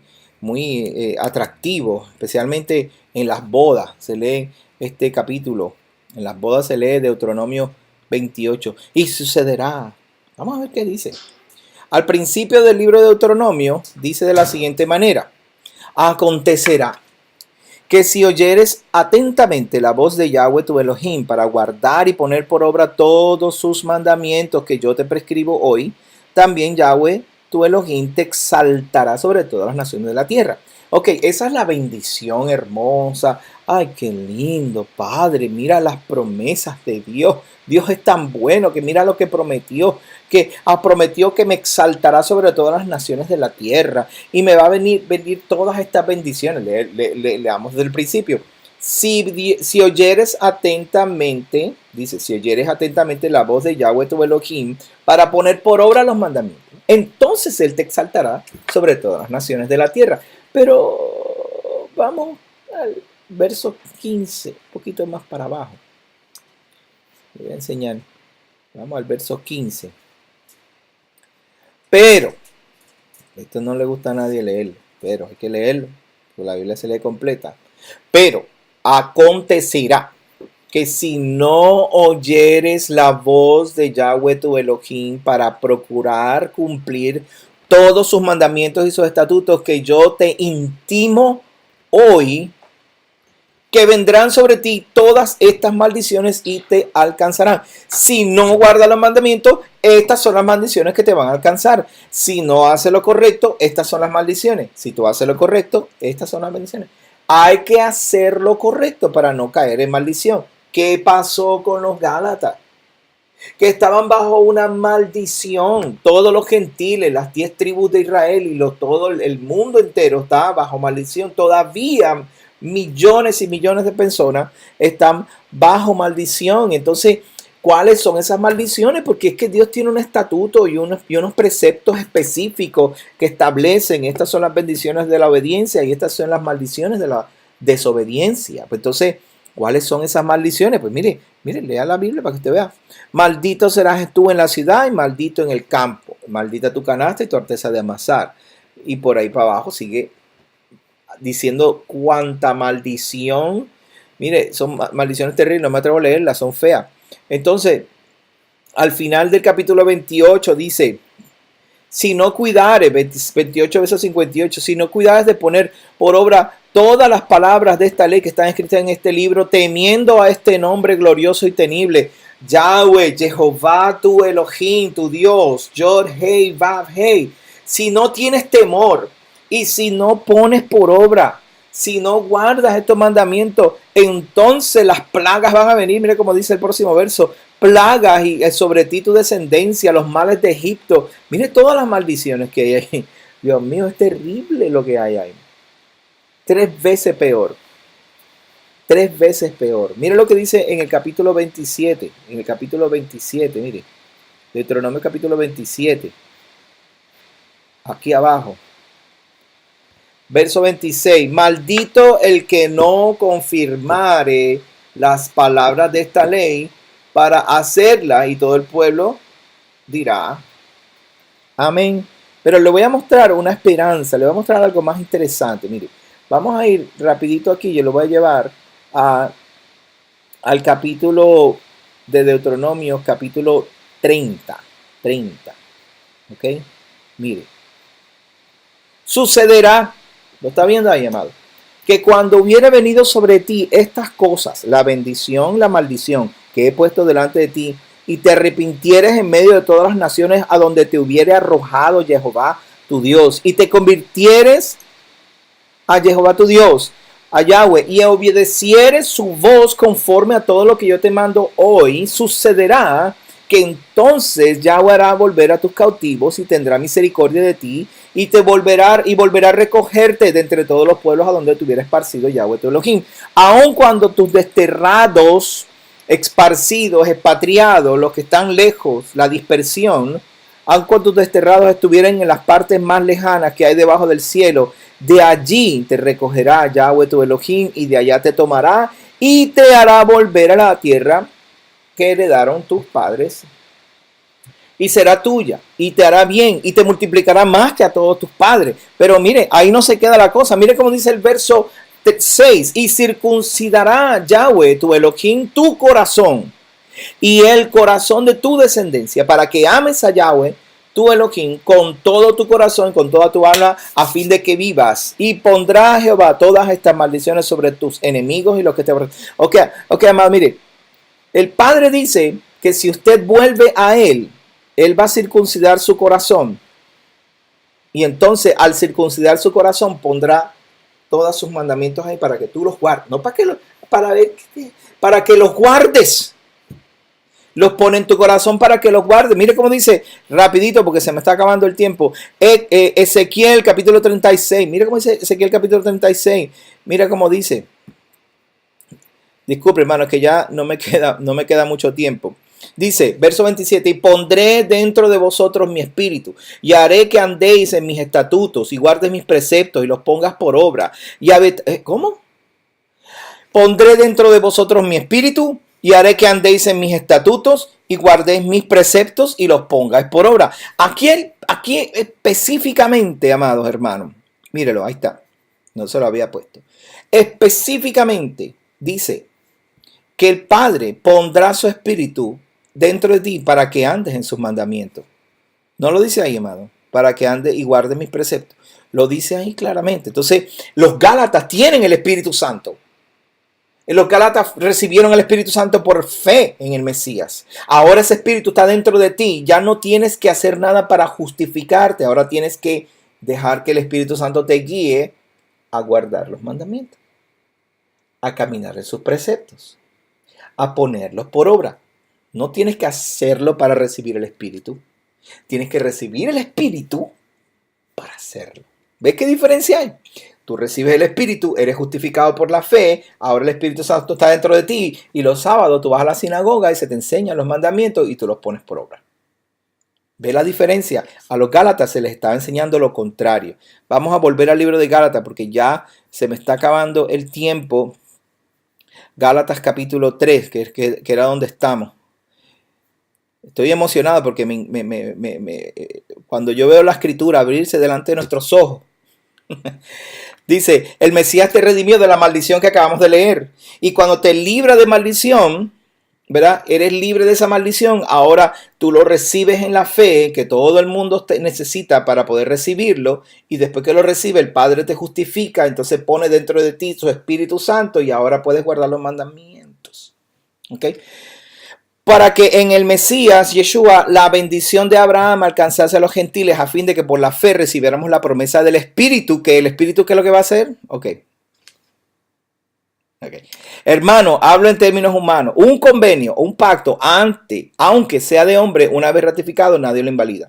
atractivos, especialmente en las bodas. Se lee este capítulo. En las bodas se lee Deuteronomio 28. Y sucederá. Vamos a ver qué dice. Al principio del libro de Deuteronomio dice de la siguiente manera: acontecerá que si oyeres atentamente la voz de Yahweh tu Elohim para guardar y poner por obra todos sus mandamientos que yo te prescribo hoy, también Yahweh tu Elohim te exaltará sobre todas las naciones de la tierra. Ok, esa es la bendición hermosa. Ay, qué lindo, Padre. Mira las promesas de Dios. Dios es tan bueno que mira lo que prometió. Que prometió que me exaltará sobre todas las naciones de la tierra. Y me va a venir todas estas bendiciones. Leamos desde el principio. Si oyeres atentamente, dice, si oyeres atentamente la voz de Yahweh tu Elohim para poner por obra los mandamientos, entonces Él te exaltará sobre todas las naciones de la tierra. Pero vamos al verso 15, un poquito más para abajo. Le voy a enseñar. Vamos al verso 15. Pero, esto no le gusta a nadie leerlo, pero hay que leerlo, porque la Biblia se lee completa. Pero acontecerá que si no oyeres la voz de Yahweh tu Elohim para procurar cumplir todos sus mandamientos y sus estatutos que yo te intimo hoy, que vendrán sobre ti todas estas maldiciones y te alcanzarán. Si no guardas los mandamientos, estas son las maldiciones que te van a alcanzar. Si no haces lo correcto, estas son las maldiciones. Si tú haces lo correcto, estas son las bendiciones. Hay que hacer lo correcto para no caer en maldición. ¿Qué pasó con los Gálatas? Que estaban bajo una maldición. Todos los gentiles, las 10 tribus de Israel y todo el mundo entero estaba bajo maldición. Todavía millones y millones de personas están bajo maldición. Entonces, ¿cuáles son esas maldiciones? Porque es que Dios tiene un estatuto y unos preceptos específicos que establecen, estas son las bendiciones de la obediencia y estas son las maldiciones de la desobediencia. Pues entonces, ¿cuáles son esas maldiciones? Pues mire, lea la Biblia para que usted vea. Maldito serás tú en la ciudad y maldito en el campo. Maldita tu canasta y tu arteza de amasar. Y por ahí para abajo sigue diciendo cuánta maldición. Mire, son maldiciones terribles, no me atrevo a leerlas, son feas. Entonces, al final del capítulo 28 dice, si no cuidares, 28 versos 58, si no cuidares de poner por obra todas las palabras de esta ley que están escritas en este libro, temiendo a este nombre glorioso y temible, Yahweh, Jehová, tu Elohim, tu Dios, Yod, Hei, Vav, Hei. Si no tienes temor y si no pones por obra, si no guardas estos mandamientos, entonces las plagas van a venir. Mire cómo dice el próximo verso, plagas y sobre ti tu descendencia, los males de Egipto. Mire todas las maldiciones que hay ahí. Dios mío, es terrible lo que hay ahí. 3 veces peor. 3 veces peor. Mire lo que dice en el capítulo 27. En el capítulo 27, mire. Deuteronomio capítulo 27. Aquí abajo. Verso 26. Maldito el que no confirmare las palabras de esta ley para hacerla, y todo el pueblo dirá amén. Pero le voy a mostrar una esperanza, le voy a mostrar algo más interesante. Mire, vamos a ir rapidito aquí, yo lo voy a llevar al capítulo de Deuteronomio, capítulo 30. ¿Ok? Mire. Sucederá, ¿lo está viendo ahí, amado? Que cuando hubiere venido sobre ti estas cosas, la bendición, la maldición que he puesto delante de ti, y te arrepintieres en medio de todas las naciones a donde te hubiere arrojado Jehová tu Dios, y te convirtieres a Jehová tu Dios, a Yahweh, y obedecieres su voz conforme a todo lo que yo te mando hoy, sucederá que entonces Yahweh hará volver a tus cautivos y tendrá misericordia de ti, y te volverá a recogerte de entre todos los pueblos a donde te hubiera esparcido Yahweh tu Elohim. Aun cuando tus desterrados, esparcidos, expatriados, los que están lejos, la dispersión, aun cuando tus desterrados estuvieran en las partes más lejanas que hay debajo del cielo, de allí te recogerá Yahweh tu Elohim, y de allá te tomará y te hará volver a la tierra que heredaron tus padres, y será tuya, y te hará bien, y te multiplicará más que a todos tus padres. Pero mire, ahí no se queda la cosa. Mire cómo dice el verso 6, y circuncidará Yahweh tu Elohim tu corazón y el corazón de tu descendencia, para que ames a Yahweh tu Elohim con todo tu corazón, con toda tu alma, a fin de que vivas. Y pondrá Jehová todas estas maldiciones sobre tus enemigos y los que te... Ok, amado, mire, el Padre dice que si usted vuelve a Él va a circuncidar su corazón. Y entonces, al circuncidar su corazón, pondrá todos sus mandamientos ahí para que tú los guardes. No para que los guardes. Los pone en tu corazón para que los guardes. Mire cómo dice, rapidito porque se me está acabando el tiempo. Ezequiel capítulo 36. Mire cómo dice Ezequiel capítulo 36. Mira cómo dice. Disculpe, hermano, es que ya no me queda mucho tiempo. Dice, verso 27, y pondré dentro de vosotros mi espíritu, y haré que andéis en mis estatutos, y guardes mis preceptos, y los pongas por obra. ¿Cómo? Pondré dentro de vosotros mi espíritu, y haré que andéis en mis estatutos, y guardéis mis preceptos, y los pongáis por obra. Aquí específicamente, amados hermanos, mírelo, ahí está, no se lo había puesto. Específicamente dice que el Padre pondrá su espíritu dentro de ti para que andes en sus mandamientos. No lo dice ahí, amado, para que andes y guardes mis preceptos. Lo dice ahí claramente. Entonces, los Gálatas tienen el Espíritu Santo. Los Gálatas recibieron el Espíritu Santo por fe en el Mesías. Ahora ese Espíritu está dentro de ti. Ya no tienes que hacer nada para justificarte. Ahora tienes que dejar que el Espíritu Santo te guíe a guardar los mandamientos, a caminar en sus preceptos, a ponerlos por obra. No tienes que hacerlo para recibir el Espíritu. Tienes que recibir el Espíritu para hacerlo. ¿Ves qué diferencia hay? Tú recibes el Espíritu, eres justificado por la fe, ahora el Espíritu Santo está dentro de ti y los sábados tú vas a la sinagoga y se te enseñan los mandamientos y tú los pones por obra. ¿Ve la diferencia? A los Gálatas se les estaba enseñando lo contrario. Vamos a volver al libro de Gálatas porque ya se me está acabando el tiempo. Gálatas capítulo 3, que era donde estamos. Estoy emocionado porque cuando yo veo la escritura abrirse delante de nuestros ojos, dice, el Mesías te redimió de la maldición que acabamos de leer. Y cuando te libra de maldición, ¿verdad? Eres libre de esa maldición. Ahora tú lo recibes en la fe que todo el mundo necesita para poder recibirlo. Y después que lo recibe, el Padre te justifica. Entonces pone dentro de ti su Espíritu Santo y ahora puedes guardar los mandamientos. ¿Ok? Para que en el Mesías, Yeshua, la bendición de Abraham alcanzase a los gentiles a fin de que por la fe recibiéramos la promesa del Espíritu. ¿Que el Espíritu qué es lo que va a hacer? Ok. Hermano, hablo en términos humanos. Un convenio, un pacto, aunque sea de hombre, una vez ratificado, nadie lo invalida,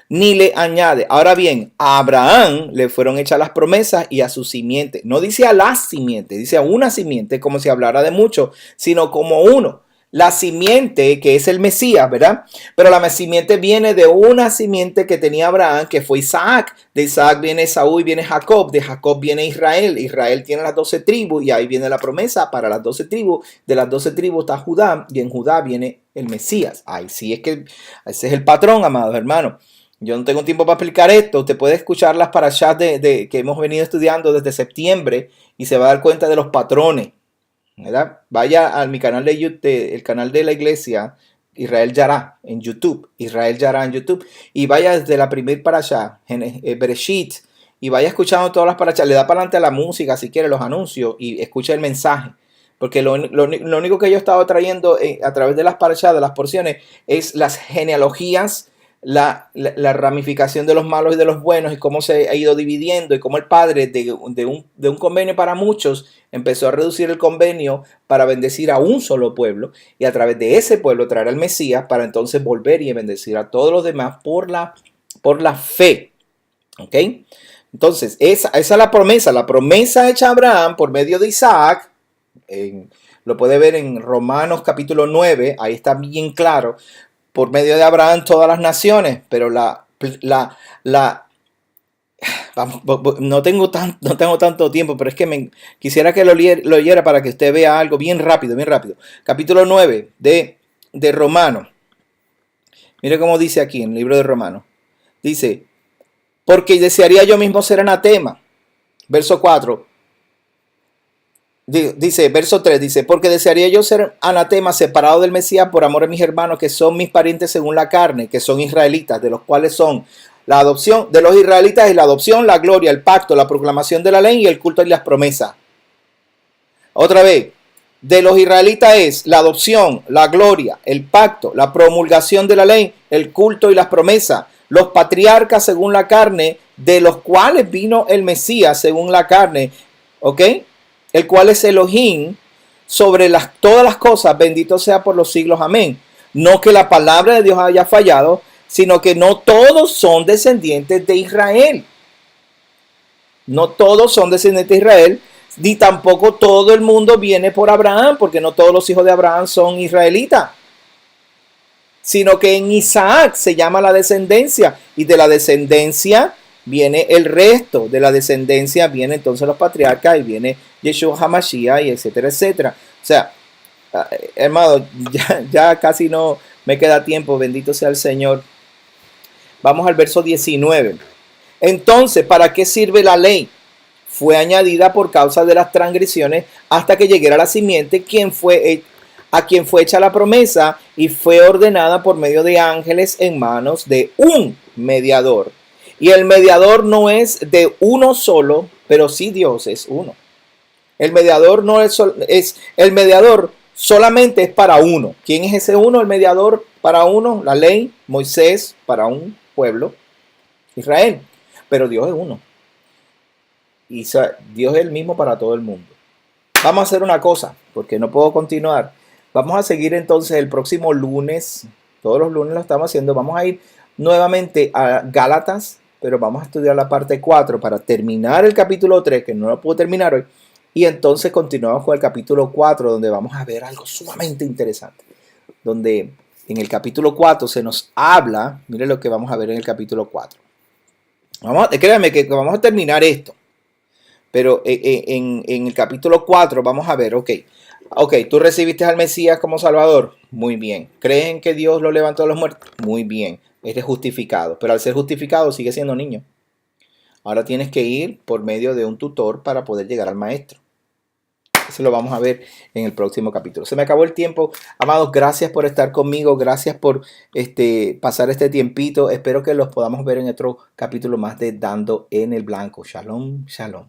ni le añade. Ahora bien, a Abraham le fueron hechas las promesas y a su simiente. No dice a la simiente, dice a una simiente, como si hablara de mucho, sino como uno. La simiente, que es el Mesías, ¿verdad? Pero la simiente viene de una simiente que tenía Abraham, que fue Isaac. De Isaac viene Esaú y viene Jacob. De Jacob viene Israel. Israel tiene las 12 tribus y ahí viene la promesa para las 12 tribus. De las 12 tribus está Judá y en Judá viene el Mesías. Ahí sí es que ese es el patrón, amados hermanos. Yo no tengo tiempo para explicar esto. Usted puede escuchar las parashas que hemos venido estudiando desde septiembre y se va a dar cuenta de los patrones, ¿verdad? Vaya a mi canal de YouTube, el canal de la iglesia Israel Yará en YouTube, Israel Yará en YouTube, y vaya desde la primer parashá, Bereshit, y vaya escuchando todas las parashas. Le da para adelante a la música si quiere, los anuncios, y escucha el mensaje. Porque lo único que yo he estado trayendo a través de las parashas, de las porciones, es las genealogías, la ramificación de los malos y de los buenos y cómo se ha ido dividiendo y cómo el Padre de un convenio para muchos empezó a reducir el convenio para bendecir a un solo pueblo y a través de ese pueblo traer al Mesías para entonces volver y bendecir a todos los demás por la fe. ¿Ok? Entonces, esa es la promesa hecha a Abraham por medio de Isaac. Lo puede ver en Romanos capítulo 9, ahí está bien claro. Por medio de Abraham todas las naciones, pero vamos, no tengo tanto tiempo, pero es que quisiera que lo leyera para que usted vea algo bien rápido, bien rápido. Capítulo 9 de Romanos. Mire cómo dice aquí en el libro de Romanos. Dice, porque desearía yo mismo ser anatema. Verso 4. Dice, verso 3, dice, porque desearía yo ser anatema, separado del Mesías por amor a mis hermanos, que son mis parientes según la carne, que son israelitas, de los cuales son la adopción de los israelitas y la adopción, la gloria, el pacto, la proclamación de la ley y el culto y las promesas. Otra vez, de los israelitas es la adopción, la gloria, el pacto, la promulgación de la ley, el culto y las promesas. Los patriarcas según la carne, de los cuales vino el Mesías según la carne, ¿ok? El cual es Elohim sobre todas las cosas, bendito sea por los siglos, amén. No que la palabra de Dios haya fallado, sino que no todos son descendientes de Israel. No todos son descendientes de Israel, ni tampoco todo el mundo viene por Abraham, porque no todos los hijos de Abraham son israelitas. Sino que en Isaac se llama la descendencia, y de la descendencia viene el resto. De la descendencia viene entonces los patriarcas y viene Yeshua HaMashiach y etcétera, etcétera. O sea, hermano, ya casi no me queda tiempo, bendito sea el Señor. Vamos al verso 19. Entonces, ¿para qué sirve la ley? Fue añadida por causa de las transgresiones hasta que llegara la simiente, a quien fue hecha la promesa y fue ordenada por medio de ángeles en manos de un mediador. Y el mediador no es de uno solo, pero sí Dios es uno. El mediador no es el mediador solamente es para uno. ¿Quién es ese uno? El mediador para uno, la ley, Moisés para un pueblo, Israel. Pero Dios es uno. Y Dios es el mismo para todo el mundo. Vamos a hacer una cosa, porque no puedo continuar. Vamos a seguir entonces el próximo lunes. Todos los lunes lo estamos haciendo. Vamos a ir nuevamente a Gálatas pero vamos a estudiar la parte 4 para terminar el capítulo 3, que no lo puedo terminar hoy, y entonces continuamos con el capítulo 4, donde vamos a ver algo sumamente interesante, donde en el capítulo 4 se nos habla, miren lo que vamos a ver en el capítulo 4. Créanme que vamos a terminar esto, pero en el capítulo 4 vamos a ver, ok, tú recibiste al Mesías como Salvador, muy bien. ¿Creen que Dios lo levantó de los muertos? Muy bien, eres justificado, pero al ser justificado sigue siendo niño. Ahora tienes que ir por medio de un tutor para poder llegar al maestro. Eso lo vamos a ver en el próximo capítulo. Se me acabó el tiempo. Amados, gracias por estar conmigo. Gracias por pasar este tiempito. Espero que los podamos ver en otro capítulo más de Dando en el Blanco. Shalom, shalom.